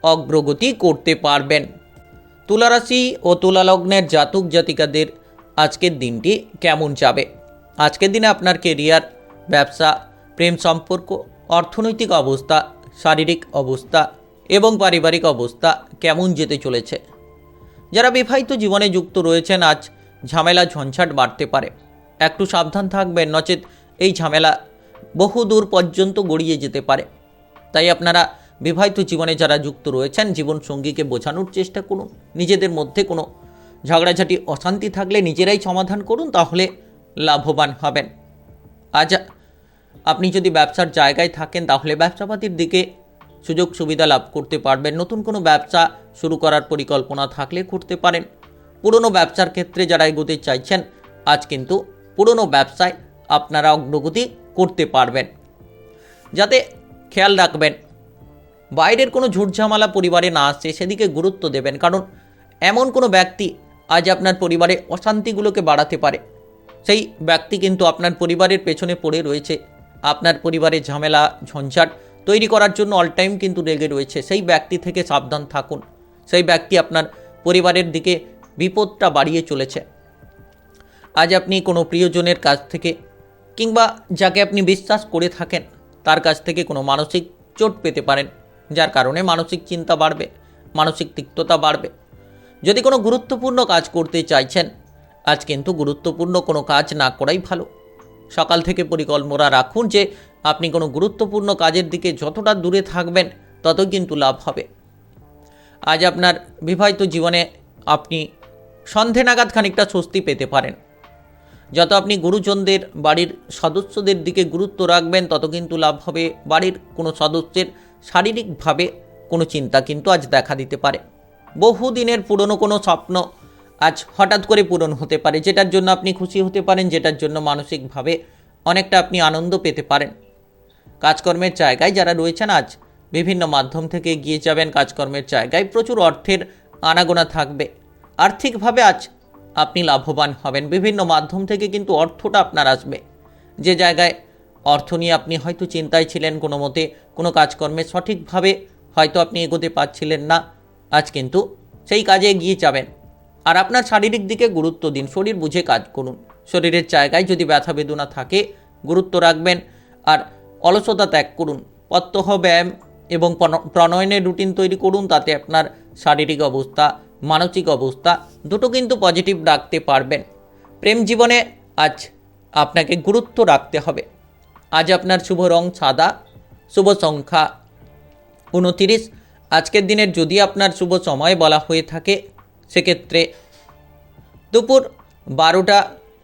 অগ্রগতি করতে পারবেন। তুলা রাশি ও তুলা লগ্নের জাতক জাতিকাদের আজকের দিনটি কেমন যাবে? আজকের দিনে আপনার কেরিয়ার, ব্যবসা, প্রেম সম্পর্ক, অর্থনৈতিক অবস্থা, শারীরিক অবস্থা এবং পারিবারিক অবস্থা কেমন যেতে চলেছে? যারা বিবাহিত জীবনে যুক্ত রয়েছেন, আজ ঝামেলা ঝঞ্ঝাট বাড়তে পারে, একটু সাবধান থাকবেন, নচেত এই ঝামেলা বহু দূর পর্যন্ত গড়িয়ে যেতে পারে। তাই আপনারা বিবাহিত জীবনে যারা যুক্ত রয়েছেন, জীবনসঙ্গীকে বোঝানোর চেষ্টা করুন। নিজেদের মধ্যে কোনো ঝগড়াঝাটি, অশান্তি থাকলে নিজেরাই সমাধান করুন, তাহলে লাভবান হবেন। আজ আপনি যদি ব্যবসার জায়গায় থাকেন, তাহলে ব্যবসাপাতির দিকে সুযোগ সুবিধা লাভ করতে পারবেন। নতুন কোনো ব্যবসা শুরু করার পরিকল্পনা থাকলে করতে পারেন। পুরনো ব্যবসার ক্ষেত্রে যারা এগোতে চাইছেন, আজ কিন্তু পুরনো ব্যবসায় আপনারা অগ্রগতি করতে পারবেন। যাতে খেয়াল রাখবেন বাইরের কোনো ঝুটঝামেলা পরিবারে না আসে, সেদিকে গুরুত্ব দেবেন, কারণ এমন কোনো ব্যক্তি আজ আপনার পরিবারে অশান্তিগুলোকে বাড়াতে পারে। সেই ব্যক্তি কিন্তু আপনার পরিবারের পেছনে পড়ে রয়েছে, আপনার পরিবারে ঝামেলা ঝঞ্ঝাট তৈরি করার জন্য অল টাইম কিন্তু লেগে রয়েছে। সেই ব্যক্তি থেকে সাবধান থাকুন। সেই ব্যক্তি আপনার পরিবারের দিকে বিপদটা বাড়িয়ে চলেছে। আজ আপনি কোনো প্রিয়জনের কাছ থেকে কিংবা যাকে আপনি বিশ্বাস করে থাকেন, তার কাছ থেকে কোনো মানসিক চোট পেতে পারেন, যার কারণে মানসিক চিন্তা বাড়বে, মানসিক তিক্ততা বাড়বে। যদি কোনো গুরুত্বপূর্ণ কাজ করতে চাইছেন, আজ কিন্তু গুরুত্বপূর্ণ কোনো কাজ না করাই ভালো। সকাল থেকে পরিকল্পনা রাখুন যে আপনি কোনো গুরুত্বপূর্ণ কাজের দিকে যতটা দূরে থাকবেন, ততই কিন্তু লাভ হবে। আজ আপনার বিবাহিত জীবনে আপনি সন্ধে নাগাদ খানিকটা স্বস্তি পেতে পারেন। যত আপনি গুরুজনদের, বাড়ির সদস্যদের দিকে গুরুত্ব রাখবেন, তত কিন্তু লাভ হবে। বাড়ির কোনো সদস্যের শারীরিকভাবে কোনো চিন্তা কিন্তু আজ দেখা দিতে পারে। বহুদিনের পুরনো কোনো স্বপ্ন আজ হঠাৎ করে পূরণ হতে পারে, যেটার জন্য আপনি খুশি হতে পারেন, যেটার জন্য মানসিকভাবে অনেকটা আপনি আনন্দ পেতে পারেন। কাজকর্মের জায়গায় যারা রয়েছেন আজ বিভিন্ন মাধ্যম থেকে এগিয়ে যাবেন। কাজকর্মের জায়গায় প্রচুর অর্থের আনাগোনা থাকবে। আর্থিকভাবে আজ আপনি লাভবান হবেন। বিভিন্ন মাধ্যম থেকে কিন্তু অর্থটা আপনার আসবে। যে জায়গায় অর্থ নিয়ে আপনি হয়তো চিন্তায় ছিলেন, কোনো মতে কোনো কাজকর্মে সঠিকভাবে হয়তো আপনি এগোতে পারছিলেন না, আজ কিন্তু সেই কাজে এগিয়ে যাবেন। আর আপনার শারীরিক দিকে গুরুত্ব দিন, শরীর বুঝে কাজ করুন। শরীরের জায়গায় যদি ব্যথা বেদনা থাকে গুরুত্ব রাখবেন, আর অলসতা ত্যাগ করুন। প্রত্যহ ব্যায়াম এবং প্রণয়নের রুটিন তৈরি করুন। তাতে আপনার শারীরিক অবস্থা, মানসিক অবস্থা দুটো কিন্তু পজিটিভ রাখতে পারবেন। প্রেম জীবনে আজ আপনাকে গুরুত্ব রাখতে হবে। আজ আপনার শুভ রং সাদা, শুভ সংখ্যা 29। আজকের দিনের যদি আপনার শুভ সময় বলা হয়ে থাকে, সেক্ষেত্রে দুপুর 12টা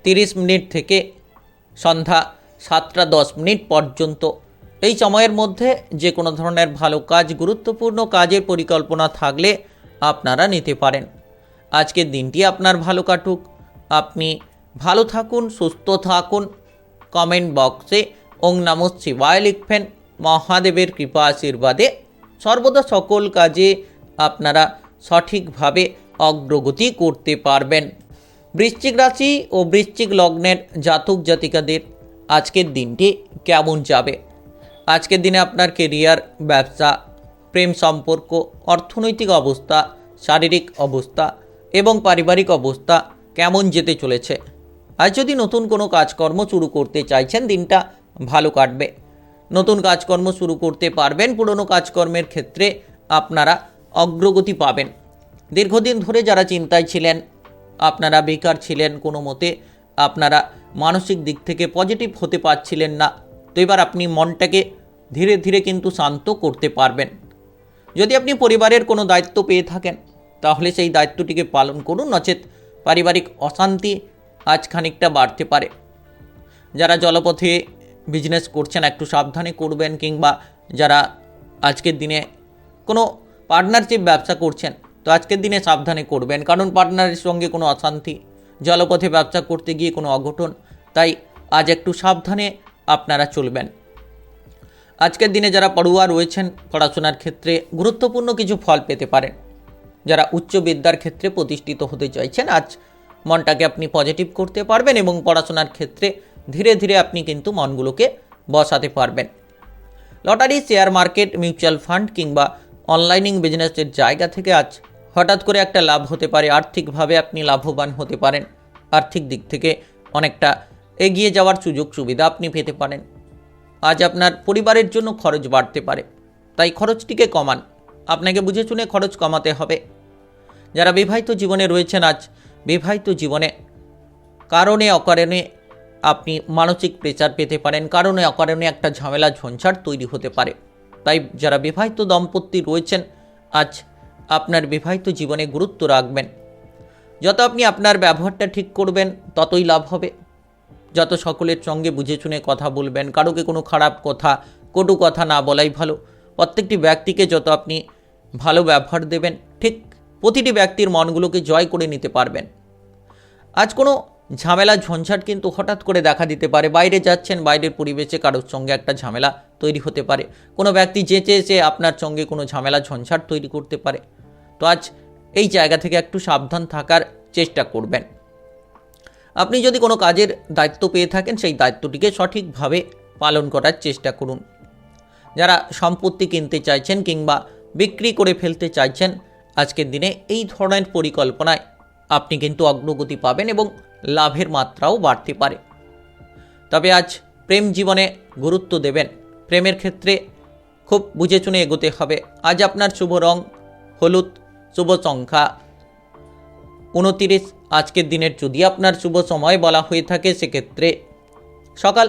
30 থেকে সন্ধ্যা 7টা 10 পর্যন্ত। এই সময়ের মধ্যে যে কোনো ধরনের ভালো কাজ, গুরুত্বপূর্ণ কাজের পরিকল্পনা থাকলে আপনারা নিতে পারেন। আজকের দিনটি আপনার ভালো কাটুক। আপনি ভালো থাকুন, সুস্থ থাকুন। কমেন্ট বক্সে ওং নমঃ শিবায় লিখবেন। মহাদেবের কৃপা আশীর্বাদে সর্বদা সকল কাজে আপনারা সঠিকভাবে অগ্রগতি করতে পারবেন। বৃশ্চিক রাশি ও বৃশ্চিক লগ্নের জাতক জাতিকাদের আজকের দিনটি কেমন যাবে? আজকের দিনে আপনার কেরিয়ার, ব্যবসা, প্রেম সম্পর্ক, অর্থনৈতিক অবস্থা, শারীরিক অবস্থা এবং পারিবারিক অবস্থা কেমন যেতে চলেছে? আজ যদি নতুন কোনো কাজকর্ম শুরু করতে চাইছেন, দিনটা ভালো কাটবে। নতুন কাজকর্ম শুরু করতে পারবেন। পুরনো কাজকর্মের ক্ষেত্রে আপনারা অগ্রগতি পাবেন। দীর্ঘদিন ধরে যারা চিন্তায় ছিলেন, আপনারা বেকার ছিলেন, কোনো মতে আপনারা মানসিক দিক থেকে পজিটিভ হতে পারছিলেন না, তো এবার আপনি মনটাকে ধীরে ধীরে কিন্তু শান্ত করতে পারবেন। যদি আপনি পরিবারের কোনো দায়িত্ব পেয়ে থাকেন, তাহলে সেই দায়িত্বটিকে পালন করুন, নচেত পারিবারিক অশান্তি আজ খানিকটা বাড়তে পারে। যারা জলপথে বিজনেস করছেন একটু সাবধানে করবেন, কিংবা যারা আজকের দিনে কোনো পার্টনারশিপ ব্যবসা করছেন, তো আজকের দিনে সাবধানে করবেন, কারণ পার্টনারের সঙ্গে কোনো অশান্তি, জলপথে ব্যবসা করতে গিয়ে কোনো অঘটন, তাই আজ একটু সাবধানে আপনারা চলবেন। আজকের দিনে যারা পড়ুয়া রয়েছেন, পড়াশোনার ক্ষেত্রে গুরুত্বপূর্ণ কিছু ফল পেতে পারেন। যারা উচ্চ বিদ্যার ক্ষেত্রে প্রতিষ্ঠিত হতে চাইছেন, আজ মনটাকে আপনি পজিটিভ করতে পারবেন এবং পড়াশোনার ক্ষেত্রে ধীরে ধীরে আপনি কিন্তু মনগুলোকে বসাতে পারবেন। Lottery, share market, mutual fund কিংবা অনলাইনিং বিজনেসের জায়গা থেকে আজ হঠাৎ করে একটা লাভ হতে পারে। আর্থিকভাবে আপনি লাভবান হতে পারেন। আর্থিক দিক থেকে অনেকটা এগিয়ে যাওয়ার সুযোগ সুবিধা আপনি পেতে পারেন। আজ আপনার পরিবারের জন্য খরচ বাড়তে পারে, তাই খরচটিকে কমান। আপনাকে বুঝে শুনে খরচ কমাতে হবে। যারা বিবাহিত জীবনে রয়েছেন, আজ বিবাহিত জীবনে কারণে অকারণে আপনি মানসিক প্রেসার পেতে পারেন, কারণে অকারণে একটা ঝামেলা ঝঞ্ঝাট তৈরি হতে পারে। তাই যারা বিবাহিত দম্পতি রয়েছেন, আজ আপনার বিবাহিত জীবনে গুরুত্ব রাখবেন। যত আপনি আপনার ব্যবহারটা ঠিক করবেন, ততই লাভ হবে। যত সকলের সঙ্গে বুঝে শুনে কথা বলবেন, কারোকে কোনো খারাপ কথা, কটু কথা না বলাই ভালো। প্রত্যেকটি ব্যক্তিকে যত আপনি ভালো ব্যবহার দেবেন, ঠিক প্রতিটি ব্যক্তির মনগুলোকে জয় করে নিতে পারবেন। আজ কোনো ঝামেলা ঝঞ্ঝাট কিন্তু হঠাৎ করে দেখা দিতে পারে। বাইরে যাচ্ছেন, বাইরের পরিবেশে কারোর সঙ্গে একটা ঝামেলা তৈরি হতে পারে। কোনো ব্যক্তি যেচে এসে আপনার সঙ্গে কোনো ঝামেলা ঝঞ্ঝাট তৈরি করতে পারে। তো আজ এই জায়গা থেকে একটু সাবধান থাকার চেষ্টা করবেন। আপনি যদি কোনো কাজের দায়িত্ব পেয়ে থাকেন, সেই দায়িত্বটিকে সঠিকভাবে পালন করার চেষ্টা করুন। যারা সম্পত্তি কিনতে চাইছেন কিংবা বিক্রি করে ফেলতে চাইছেন, আজকের দিনে এই ধরনের পরিকল্পনায় আপনি কিন্তু অগ্রগতি পাবেন এবং লাভের মাত্রাও বাড়তে পারে। তবে আজ প্রেম জীবনে গুরুত্ব দেবেন। প্রেমের ক্ষেত্রে খুব বুঝে শুনে এগোতে হবে। আজ আপনার শুভ রং হলুদ, শুভ সংখ্যা 29। আজকের দিনের যদি আপনার শুভ সময় বলা হয়ে থাকে, সেক্ষেত্রে সকাল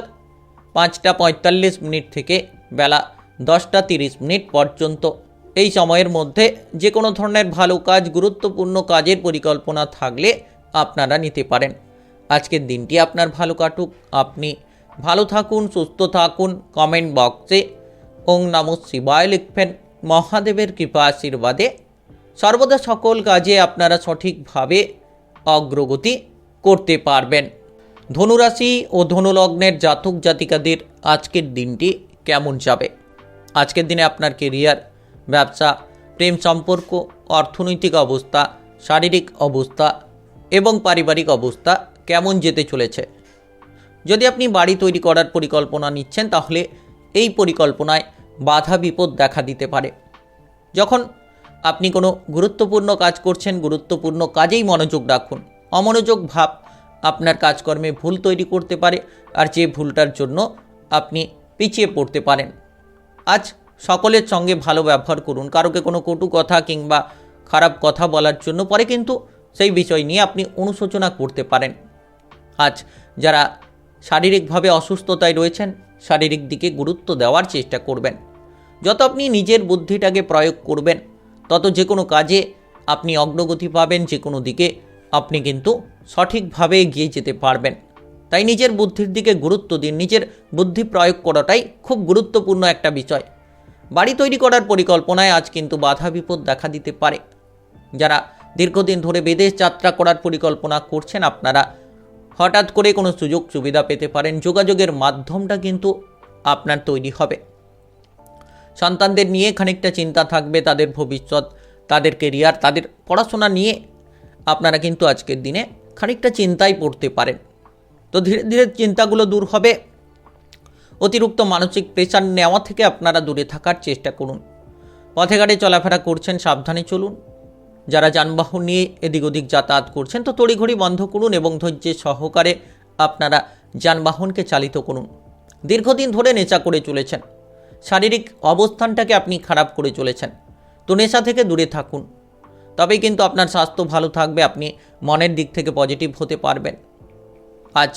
5টা 45 থেকে বেলা 10:30 পর্যন্ত এই সময়ের মধ্যে যে কোনো ধরনের ভালো কাজ, গুরুত্বপূর্ণ কাজের পরিকল্পনা থাকলে আপনারা নিতে পারেন। আজকের দিনটি আপনার ভালো কাটুক, আপনি ভালো থাকুন, সুস্থ থাকুন। কমেন্ট বক্সে ওং নমঃ শিবায় লিখবেন। মহাদেবের কৃপা আশীর্বাদে সর্বদা সকল কাজে আপনারা সঠিকভাবে অগ্রগতি করতে পারবেন। ধনুরাশি ও ধনুলগ্নের জাতক জাতিকাদের আজকের দিনটি কেমন যাবে? আজকের দিনে আপনার কেরিয়ার, ব্যবসা, প্রেম সম্পর্ক, অর্থনৈতিক অবস্থা, শারীরিক অবস্থা এবং পারিবারিক অবস্থা কেমন যেতে চলেছে? যদি আপনি বাড়ি তৈরি করার পরিকল্পনা নিচ্ছেন তাহলে এই পরিকল্পনায় বাধা বিপদ দেখা দিতে পারে। যখন আপনি কোনো গুরুত্বপূর্ণ কাজ করছেন, গুরুত্বপূর্ণ কাজেই মনোযোগ রাখুন। অমনোযোগ ভাব আপনার কাজকর্মে ভুল তৈরি করতে পারে, আর যে ভুলটার জন্য আপনি পিছিয়ে পড়তে পারেন। আজ সকলের সঙ্গে ভালো ব্যবহার করুন। কারোকে কোনো কটু কথা কিংবা খারাপ কথা বলার জন্য পরে কিন্তু সেই বিষয় নিয়ে আপনি অনুশোচনা করতে পারেন। আজ যারা শারীরিকভাবে অসুস্থতায় রয়েছেন, শারীরিক দিকে গুরুত্ব দেওয়ার চেষ্টা করবেন। যত আপনি নিজের বুদ্ধিটাকে প্রয়োগ করবেন, তত যে কোনো কাজে আপনি অগ্রগতি পাবেন, যে কোনো দিকে আপনি কিন্তু সঠিকভাবে এগিয়ে যেতে পারবেন। তাই নিজের বুদ্ধির দিকে গুরুত্ব দিন। নিজের বুদ্ধি প্রয়োগ করাটাই খুব গুরুত্বপূর্ণ একটা বিষয়। বাড়ি তৈরি করার পরিকল্পনায় আজ কিন্তু বাধা বিপদ দেখা দিতে পারে। যারা দীর্ঘদিন ধরে বিদেশ যাত্রা করার পরিকল্পনা করছেন, আপনারা হঠাৎ করে কোনো সুযোগ সুবিধা পেতে পারেন। যোগাযোগের মাধ্যমটা কিন্তু আপনার তৈরি হবে। সন্তানদের নিয়ে খানিকটা চিন্তা থাকবে, তাদের ভবিষ্যৎ, তাদের কেরিয়ার, তাদের পড়াশোনা নিয়ে আপনারা কিন্তু আজকের দিনে খানিকটা চিন্তায় পড়তে পারেন। তো ধীরে ধীরে চিন্তাগুলো দূর হবে। অতিরিক্ত মানসিক প্রেশার নেওয়া থেকে আপনারা দূরে থাকার চেষ্টা করুন। পথে ঘাটে চলাফেরা করছেন, সাবধানে চলুন। যারা যানবাহন নিয়ে এদিক ওদিক যাতায়াত করছেন তো তড়িঘড়ি বন্ধ করুন এবং ধৈর্যের সহকারে আপনারা যানবাহনকে চালিত করুন। দীর্ঘদিন ধরে নেশা করে চলেছেন, শারীরিক অবস্থানটাকে আপনি খারাপ করে চলেছেন, তো নেশা থেকে দূরে থাকুন। তবেই কিন্তু আপনার স্বাস্থ্য ভালো থাকবে, আপনি মনের দিক থেকে পজিটিভ হতে পারবেন। আজ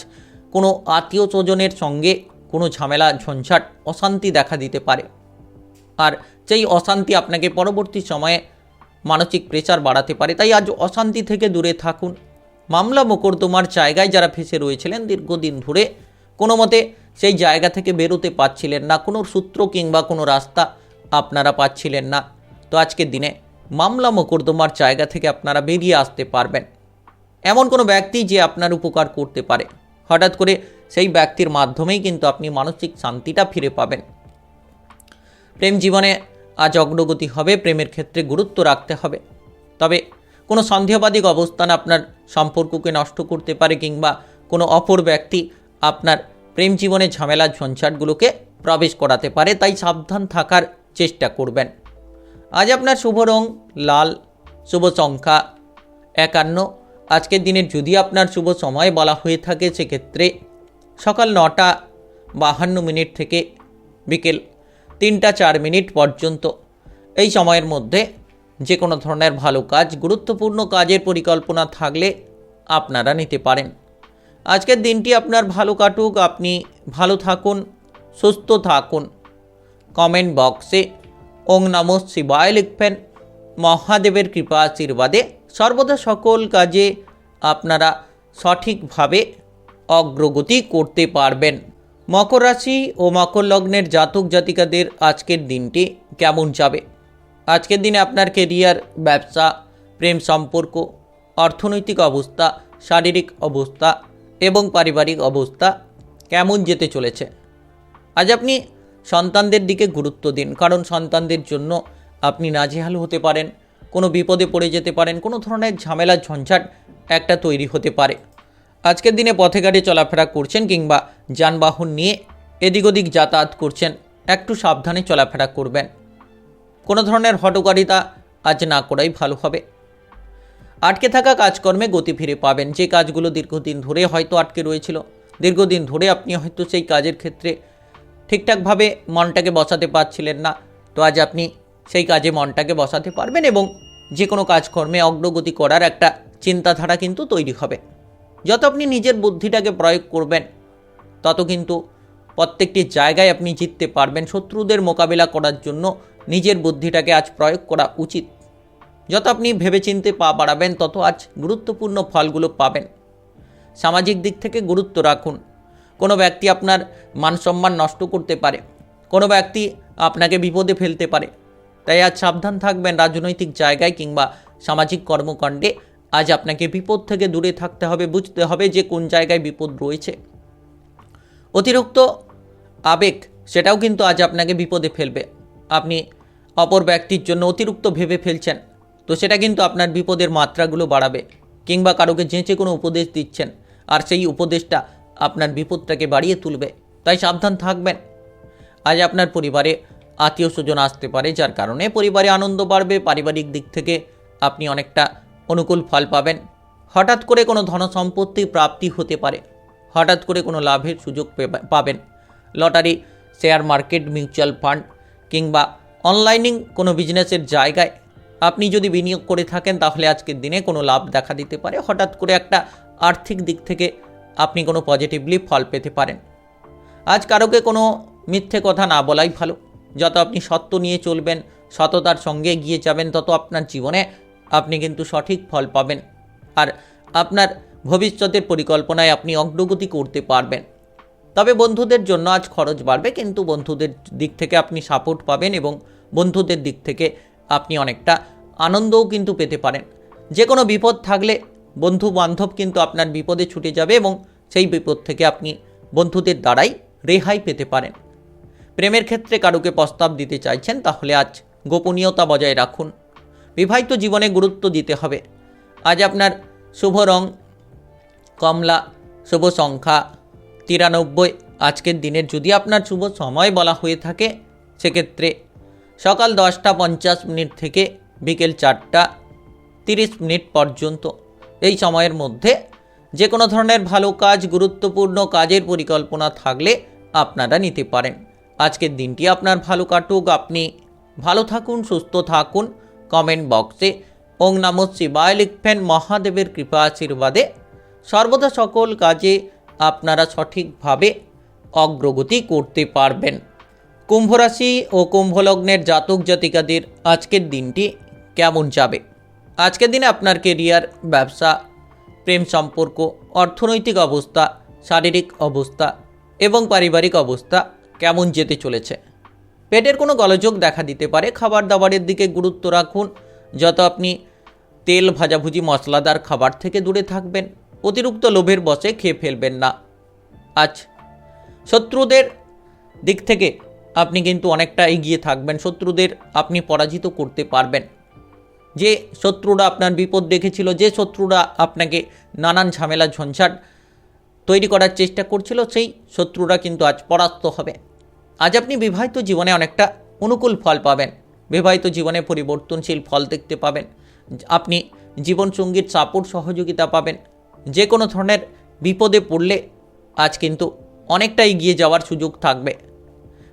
কোনো আত্মীয় স্বজনের সঙ্গে কোনো ঝামেলা, ঝঞ্ঝাট, অশান্তি দেখা দিতে পারে, আর সেই অশান্তি আপনাকে পরবর্তী সময়ে মানসিক প্রেশার বাড়াতে পারে। তাই আজ অশান্তি থেকে দূরে থাকুন। মামলা মোকদ্দমার জায়গায় যারা ফেসে রয়েছিলেন দীর্ঘদিন ধরে, কোনো মতে সেই জায়গা থেকে বেরোতে পারছিলেন না, কোনো সূত্র কিংবা কোনো রাস্তা আপনারা পাচ্ছিলেন না, তো আজকের দিনে মামলা মোকদ্দমার জায়গা থেকে আপনারা বেরিয়ে আসতে পারবেন। এমন কোনো ব্যক্তি যে আপনার উপকার করতে পারে, হঠাৎ করে সেই ব্যক্তির মাধ্যমেই কিন্তু আপনি মানসিক শান্তিটা ফিরে পাবেন। প্রেম জীবনে আজ অগ্রগতি হবে, প্রেমের ক্ষেত্রে গুরুত্ব রাখতে হবে। তবে কোনো সন্দেহবাদী অবস্থান আপনার সম্পর্ককে নষ্ট করতে পারে, কিংবা কোনো অপর ব্যক্তি আপনার প্রেম জীবনে ঝামেলা ঝঞ্ঝাটগুলোকে প্রবেশ করাতে পারে, তাই সাবধান থাকার চেষ্টা করবেন। আজ আপনার শুভ রং লাল, শুভ সংখ্যা 51। আজকের দিনের যদি আপনার শুভ সময় বলা হয়ে থাকে সেক্ষেত্রে সকাল 9:52 থেকে বিকেল 3:04 পর্যন্ত এই সময়ের মধ্যে যে কোনো ধরনের ভালো কাজ, গুরুত্বপূর্ণ কাজের পরিকল্পনা থাকলে আপনারা নিতে পারেন। আজকের দিনটি আপনার ভালো কাটুক, আপনি ভালো থাকুন, সুস্থ থাকুন। কমেন্ট বক্সে ওং নমঃ শিবায় লিখবেন। মহাদেবের কৃপা আশীর্বাদে সর্বদা সকল কাজে আপনারা সঠিকভাবে অগ্রগতি করতে পারবেন। মকর রাশি ও মকর লগ্নের জাতক জাতিকাদের আজকের দিনটি কেমন যাবে? আজকের দিনে আপনার কেরিয়ার, ব্যবসা, প্রেম সম্পর্ক, অর্থনৈতিক অবস্থা, শারীরিক অবস্থা এবং পারিবারিক অবস্থা কেমন যেতে চলেছে? আজ আপনি সন্তানদের দিকে গুরুত্ব দিন, কারণ সন্তানদের জন্য আপনি নাজেহাল হতে পারেন, কোনো বিপদে পড়ে যেতে পারেন, কোনো ধরনের ঝামেলা ঝঞ্ঝাট একটা তৈরি হতে পারে। আজকের দিনে পথে ঘাটে চলাফেরা করছেন কিংবা যানবাহন নিয়ে এদিক ওদিক যাতায়াত করছেন, একটু সাবধানে চলাফেরা করবেন। কোনো ধরনের হঠকারিতা আজ না করাই ভালো হবে। আটকে থাকা কাজকর্মে গতি ফিরে পাবেন। যে কাজগুলো দীর্ঘদিন ধরে হয়তো আটকে রয়েছিল, দীর্ঘদিন ধরে আপনি হয়তো সেই কাজের ক্ষেত্রে ঠিকঠাকভাবে মনটাকে বসাতে পারছিলেন না, তো আজ আপনি সেই কাজে মনটাকে বসাতে পারবেন এবং যে কোনো কাজকর্মে অগ্রগতি করার একটা চিন্তাধারা কিন্তু তৈরি হবে। যত আপনি নিজের বুদ্ধিটাকে প্রয়োগ করবেন, তত কিন্তু প্রত্যেকটি জায়গায় আপনি জিততে পারবেন। শত্রুদের মোকাবিলা করার জন্য নিজের বুদ্ধিটাকে আজ প্রয়োগ করা উচিত। যত আপনি ভেবেচিন্তে পা বাড়াবেন তত আজ গুরুত্বপূর্ণ ফলগুলো পাবেন। সামাজিক দিক থেকে গুরুত্ব রাখুন। কোনো ব্যক্তি আপনার মান সম্মান নষ্ট করতে পারে, কোনো ব্যক্তি আপনাকে বিপদে ফেলতে পারে, তাই আজ সাবধান থাকবেন। রাজনৈতিক জায়গায় কিংবা সামাজিক কর্মকাণ্ডে আজ আপনাকে বিপদ থেকে দূরে থাকতে হবে। বুঝতে হবে যে কোন জায়গায় বিপদ রয়েছে। অতিরিক্ত আবেগ সেটাও কিন্তু আজ আপনাকে বিপদে ফেলবে। আপনি অপর ব্যক্তির জন্য অতিরিক্ত ভেবে ফেলছেন, তো সেটা কিন্তু আপনার বিপদের মাত্রাগুলো বাড়াবে। কিংবা কারোকে যেচে কোনো উপদেশ দিচ্ছেন, আর সেই উপদেশটা আপনার বিপদটাকে বাড়িয়ে তুলবে। তাই সাবধান থাকবেন। আজ আপনার পরিবারে আত্মীয় স্বজন আসতে পারে, যার কারণে পরিবারে আনন্দ বাড়বে। পারিবারিক দিক থেকে আপনি অনেকটা অনুকূল ফল পাবেন। হঠাৎ করে কোনো ধনসম্পত্তি প্রাপ্তি হতে পারে, হঠাৎ করে কোনো লাভের সুযোগ পাবেন। Lottery, share market, mutual fund কিংবা অনলাইনিং কোনো বিজনেসের জায়গায় আপনি যদি বিনিয়োগ করে থাকেন তাহলে আজকের দিনে কোনো লাভ দেখা দিতে পারে। হঠাৎ করে একটা আর্থিক দিক থেকে আপনি কোনো পজিটিভলি ফল পেতে পারেন। আজ কারোকে কোনো মিথ্যে কথা না বলাই ভালো। যত আপনি সত্য নিয়ে চলবেন, সততার সঙ্গে এগিয়ে যাবেন, তত আপনার জীবনে আপনি কিন্তু সঠিক ফল পাবেন। আর আপনার ভবিষ্যতের পরিকল্পনায় আপনি অগ্রগতি করতে পারবেন। তবে বন্ধুদের জন্য আজ খরচ বাড়বে, কিন্তু বন্ধুদের দিক থেকে আপনি সাপোর্ট পাবেন এবং বন্ধুদের দিক থেকে আপনি অনেকটা আনন্দও কিন্তু পেতে পারেন। যে কোনো বিপদ থাকলে বন্ধু বান্ধব কিন্তু আপনার বিপদে ছুটে যাবে এবং সেই বিপদ থেকে আপনি বন্ধুদের দ্বারাই রেহাই পেতে পারেন। প্রেমের ক্ষেত্রে কারুকে প্রস্তাব দিতে চাইছেন তাহলে আজ গোপনীয়তা বজায় রাখুন। বিবাহিত জীবনে গুরুত্ব দিতে হবে। আজ আপনার শুভ রং কমলা, শুভ সংখ্যা 93। আজকের দিনের যদি আপনার শুভ সময় বলা হয়ে থাকে সেক্ষেত্রে সকাল 10টা 50 থেকে বিকেল 4টা 30 পর্যন্ত। এই সময়ের মধ্যে যে কোনো ধরনের ভালো কাজ, গুরুত্বপূর্ণ কাজের পরিকল্পনা থাকলে আপনারা নিতে পারেন। আজকের দিনটি আপনার ভালো কাটুক। আপনি ভালো থাকুন, সুস্থ থাকুন। কমেন্ট বক্সে ওং নমঃ শিবায় লিখবেন। মহাদেবের কৃপা আশীর্বাদে সর্বদা সকল কাজে আপনারা সঠিকভাবে অগ্রগতি করতে পারবেন। কুম্ভ রাশি ও কুম্ভ লগ্নের জাতক জাতিকাদের আজকের দিনটি কেমন যাবে? আজকের দিনে আপনার কেরিয়ার, ব্যবসা, প্রেম সম্পর্ক, অর্থনৈতিক অবস্থা, শারীরিক অবস্থা এবং পারিবারিক অবস্থা কেমন যেতে চলেছে? পেটের কোনো গোলযোগ দেখা দিতে পারে। খাবার দাবারের দিকে গুরুত্ব রাখুন। যত আপনি তেল, ভাজাভুজি, মশলাদার খাবার থেকে দূরে থাকবেন। অতিরিক্ত লোভের বশে খেয়ে ফেলবেন না। আজ শত্রুদের দিক থেকে আপনি কিন্তু অনেকটা এগিয়ে থাকবেন। শত্রুদের আপনি পরাজিত করতে পারবেন। যে শত্রুরা আপনার বিপদ দেখেছিল, যে শত্রুরা আপনাকে নানান ঝামেলা ঝঞ্ঝাট তৈরি করার চেষ্টা করছিল, সেই শত্রুরা কিন্তু আজ পরাস্ত হবে। আজ আপনি বিবাহিত জীবনে অনেকটা অনুকূল ফল পাবেন। বিবাহিত জীবনে পরিবর্তনশীল ফল দেখতে পাবেন। আপনি জীবনসঙ্গীর সাপোর্ট সহযোগিতা পাবেন। যে কোনো ধরনের বিপদে পড়লে আজ কিন্তু অনেকটা এগিয়ে যাওয়ার সুযোগ থাকবে।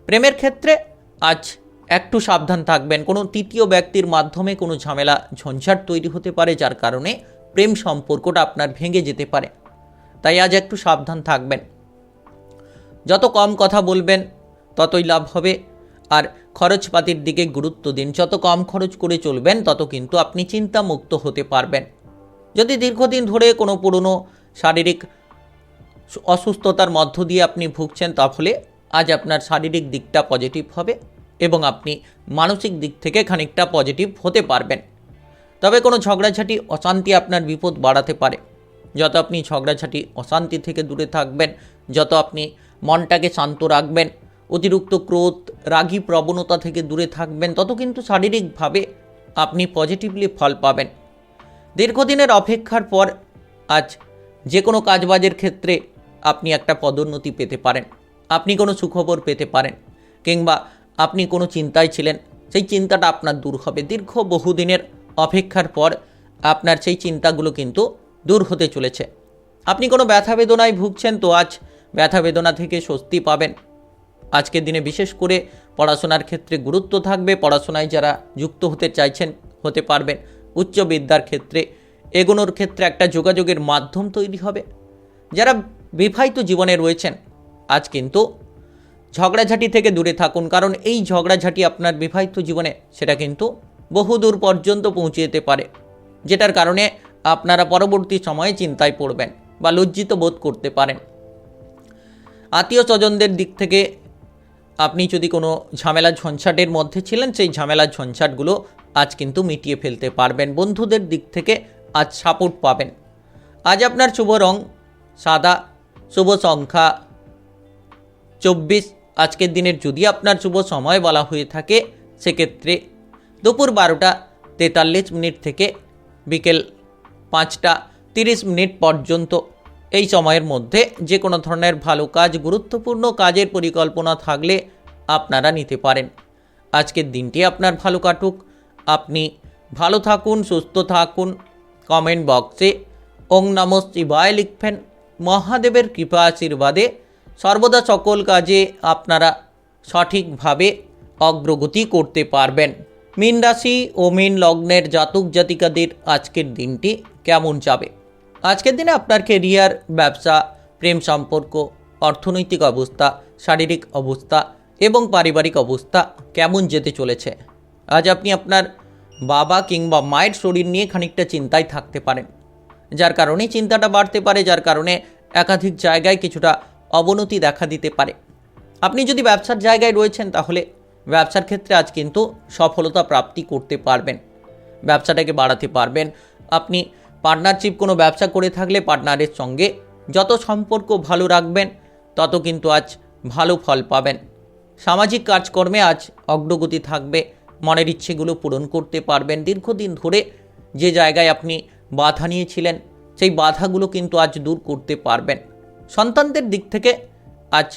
প্রেমের ক্ষেত্রে আজ একটু সাবধান থাকবেন। কোনো তৃতীয় ব্যক্তির মাধ্যমে কোনো ঝামেলা ঝঞ্ঝাট তৈরি হতে পারে, যার কারণে প্রেম সম্পর্কটা আপনার ভেঙে যেতে পারে। তাই আজ একটু সাবধান থাকবেন। যত কম কথা বলবেন ততই লাভ হবে। আর খরচপাতির দিকে গুরুত্ব দিন। যত কম খরচ করে চলবেন তত কিন্তু আপনি চিন্তামুক্ত হতে পারবেন। যদি দীর্ঘদিন ধরে কোনো পুরনো শারীরিক অসুস্থতার মধ্য দিয়ে আপনি ভুগছেন তাহলে আজ আপনার শারীরিক দিকটা পজিটিভ হবে এবং আপনি মানসিক দিক থেকে খানিকটা পজিটিভ হতে পারবেন। তবে কোনো ঝগড়াঝাটি, অশান্তি আপনার বিপদ বাড়াতে পারে। যত আপনি ঝগড়াঝাটি, অশান্তি থেকে দূরে থাকবেন, যত আপনি মনটাকে শান্ত রাখবেন, অতিরিক্ত ক্রোধ, রাগী প্রবণতা থেকে দূরে থাকবেন, তত কিন্তু শারীরিকভাবে আপনি পজিটিভলি ফল পাবেন। দীর্ঘদিনের অপেক্ষার পর আজ যে কোনো কাজবাজের ক্ষেত্রে আপনি একটা পদোন্নতি পেতে পারেন। আপনি কোনো সুখবর পেতে পারেন, কিংবা আপনি কোনো চিন্তায় ছিলেন, সেই চিন্তাটা আপনার দূর হবে। দীর্ঘ বহুদিনের অপেক্ষার পর আপনার সেই চিন্তাগুলো কিন্তু দূর হতে চলেছে। আপনি কোনো ব্যথা বেদনায় ভুগছেন, তো আজ ব্যথা বেদনা থেকে স্বস্তি পাবেন। আজকের দিনে বিশেষ করে পড়াশোনার ক্ষেত্রে গুরুত্ব থাকবে। পড়াশোনায় যারা যুক্ত হতে চাইছেন হতে পারবেন। উচ্চ বিদ্যার ক্ষেত্রে এগোনোর ক্ষেত্রে একটা যোগাযোগের মাধ্যম তৈরি হবে। যারা বিবাহিত জীবনে রয়েছেন আজ কিন্তু ঝগড়াঝাটি থেকে দূরে থাকুন, কারণ এই ঝগড়াঝাটি আপনার বিবাহিত জীবনে সেটা কিন্তু বহুদূর পর্যন্ত পৌঁছে যেতে পারে, যেটার কারণে আপনারা পরবর্তী সময়ে চিন্তায় পড়বেন বা লজ্জিত বোধ করতে পারেন। আত্মীয় স্বজনদের দিক থেকে আপনি যদি কোনো ঝামেলা ঝঞ্ঝাটের মধ্যে ছিলেন, সেই ঝামেলা ঝঞ্ঝাটগুলো আজ কিন্তু মিটিয়ে ফেলতে পারবেন। বন্ধুদের দিক থেকে আজ সাপোর্ট পাবেন। আজ আপনার শুভ রং সাদা, শুভ সংখ্যা 24। আজকের দিনের যদি আপনার শুভ সময় বলা হয়ে থাকে সেক্ষেত্রে দুপুর 12টা 43 মিনিট থেকে বিকেল 5টা 30 মিনিট পর্যন্ত। এই সময়ের মধ্যে যে কোনো ধরনের ভালো কাজ, গুরুত্বপূর্ণ কাজের পরিকল্পনা থাকলে আপনারা নিতে পারেন। আজকের দিনটি আপনার ভালো কাটুক, আপনি ভালো থাকুন, সুস্থ থাকুন। কমেন্ট বক্সে ওং নমঃ শিবায় লিখবেন। মহাদেবের কৃপা আশীর্বাদে সর্বদা সকল কাজে আপনারা সঠিকভাবে অগ্রগতি করতে পারবেন। মীন রাশি ও মীন লগ্নের জাতক জাতিকাদের আজকের দিনটি কেমন যাবে? আজকের দিনে আপনার কেরিয়ার, ব্যবসা, প্রেম সম্পর্ক, অর্থনৈতিক অবস্থা, শারীরিক অবস্থা এবং পারিবারিক অবস্থা কেমন যেতে চলেছে? আজ আপনি আপনার বাবা কিংবা মায়ের শরীর নিয়ে খানিকটা চিন্তায় থাকতে পারেন, যার কারণে চিন্তাটা বাড়তে পারে, যার কারণে একাধিক জায়গায় কিছুটা অবনতি দেখা দিতে পারে। আপনি যদি ব্যবসার জায়গায় রয়েছেন তাহলে ব্যবসার ক্ষেত্রে আজ কিন্তু সফলতা প্রাপ্তি করতে পারবেন, ব্যবসাটাকে বাড়াতে পারবেন। আপনি পার্টনারশিপ কোনো ব্যবসা করে থাকলে পার্টনারের সঙ্গে যত সম্পর্ক ভালো রাখবেন তত কিন্তু আজ ভালো ফল পাবেন। সামাজিক কাজকর্মে আজ অগ্রগতি থাকবে, মনের ইচ্ছেগুলো পূরণ করতে পারবেন। দীর্ঘদিন ধরে যে জায়গায় আপনি বাধা নিয়েছিলেন সেই বাধাগুলো কিন্তু আজ দূর করতে পারবেন। সন্তানদের দিক থেকে আজ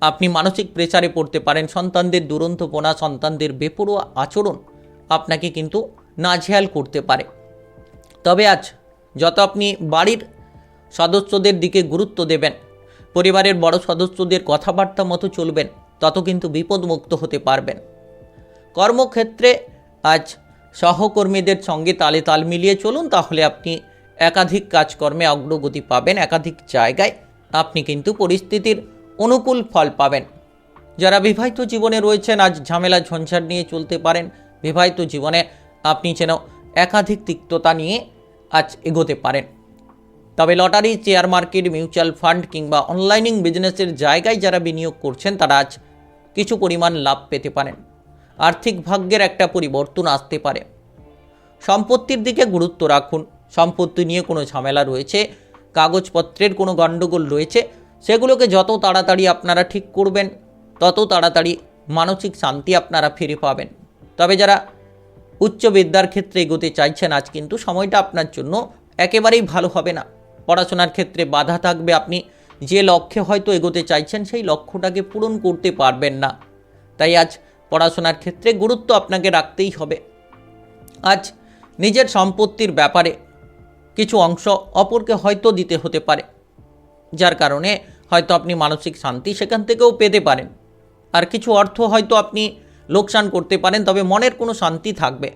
আপনি মানসিক প্রেসারে পড়তে পারেন। সন্তানদের দুরন্তপনা, সন্তানদের বেপরোয়া আচরণ আপনাকে কিন্তু নাজেহাল করতে পারে। তবে আজ যত আপনি বাড়ির সদস্যদের দিকে গুরুত্ব দেবেন, পরিবারের বড় সদস্যদের কথাবার্তা মতো চলবেন, তত কিন্তু বিপদমুক্ত হতে পারবেন। কর্মক্ষেত্রে আজ সহকর্মীদের সঙ্গে তালে তাল মিলিয়ে চলুন, তাহলে আপনি একাধিক কাজকর্মে অগ্রগতি পাবেন। একাধিক জায়গায় আপনি কিন্তু পরিস্থিতির অনুকূল ফল পাবেন। যারা বিবাহিত জীবনে রয়েছেন আজ ঝামেলা ঝঞ্ঝাট নিয়ে চলতে পারেন। বিবাহিত জীবনে আপনি যেন একাধিক তিক্ততা নিয়ে আজ এগোতে পারেন। তবে lottery, share market, mutual fund কিংবা অনলাইনিং বিজনেসের জায়গায় যারা বিনিয়োগ করছেন তারা আজ কিছু পরিমাণ লাভ পেতে পারেন। আর্থিক ভাগ্যের একটা পরিবর্তন আসতে পারে। সম্পত্তির দিকে গুরুত্ব রাখুন। সম্পত্তি নিয়ে কোনো ঝামেলা রয়েছে, কাগজপত্রের কোনো গণ্ডগোল রয়েছে, সেগুলোকে যত তাড়াতাড়ি আপনারা ঠিক করবেন তত তাড়াতাড়ি মানসিক শান্তি আপনারা ফিরে পাবেন। তবে যারা উচ্চ বিদ্যার ক্ষেত্রে এগোতে চাইছেন আজ কিন্তু সময়টা আপনার জন্য একেবারেই ভালো হবে না। পড়াশোনার ক্ষেত্রে বাধা থাকবে। আপনি যে লক্ষ্যে হয়তো এগোতে চাইছেন সেই লক্ষ্যটাকে পূরণ করতে পারবেন না। তাই আজ পড়াশোনার ক্ষেত্রে গুরুত্ব আপনাকে রাখতেই হবে। আজ নিজের সম্পত্তির ব্যাপারে কিছু অংশ অপরকে হয়তো দিতে হতে পারে, যার কারণে হয়তো আপনি মানসিক শান্তি সেখান থেকেও পেতে পারেন। আর কিছু অর্থ হয়তো আপনি লোকসান করতে পারেন, তবে মনের কোনো শান্তি থাকবে।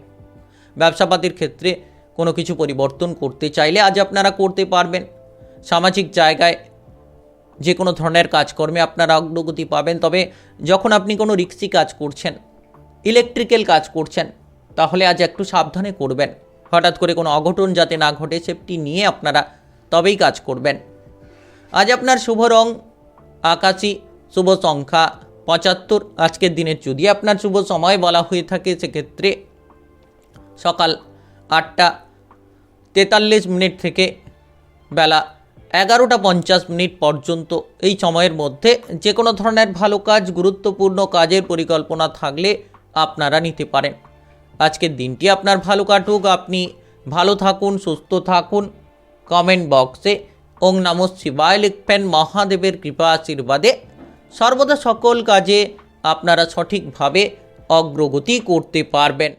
ব্যবসাপাতির ক্ষেত্রে কোনো কিছু পরিবর্তন করতে চাইলে আজ আপনারা করতে পারবেন। সামাজিক জায়গায় যে কোনো ধরনের কাজকর্মে আপনারা অগ্রগতি পাবেন। তবে যখন আপনি কোনো রিস্কি কাজ করছেন, ইলেকট্রিক্যাল কাজ করছেন, তাহলে আজ একটু সাবধানে করবেন। হঠাৎ করে কোনো অঘটন যাতে না ঘটে, সেফটি নিয়ে আপনারা তবেই কাজ করবেন। আজ আপনার শুভ রং আকাশী, শুভ সংখ্যা 75। আজকের দিনের যদি আপনার শুভ সময় বলা হয়ে থাকে সেক্ষেত্রে সকাল 8টা 43 মিনিট থেকে বেলা 11টা 50 মিনিট পর্যন্ত। এই সময়ের মধ্যে যে কোনো ধরনের ভালো কাজ, গুরুত্বপূর্ণ কাজের পরিকল্পনা থাকলে আপনারা নিতে পারেন। আজকের দিনটি আপনার ভালো কাটুক, আপনি ভালো থাকুন, সুস্থ থাকুন। কমেন্ট বক্সে ওং নমঃ শিবায় লিখবেন। মহাদেবের কৃপা আশীর্বাদে সর্বদা সকল কাজে আপনারা সঠিকভাবে অগ্রগতি করতে পারবেন।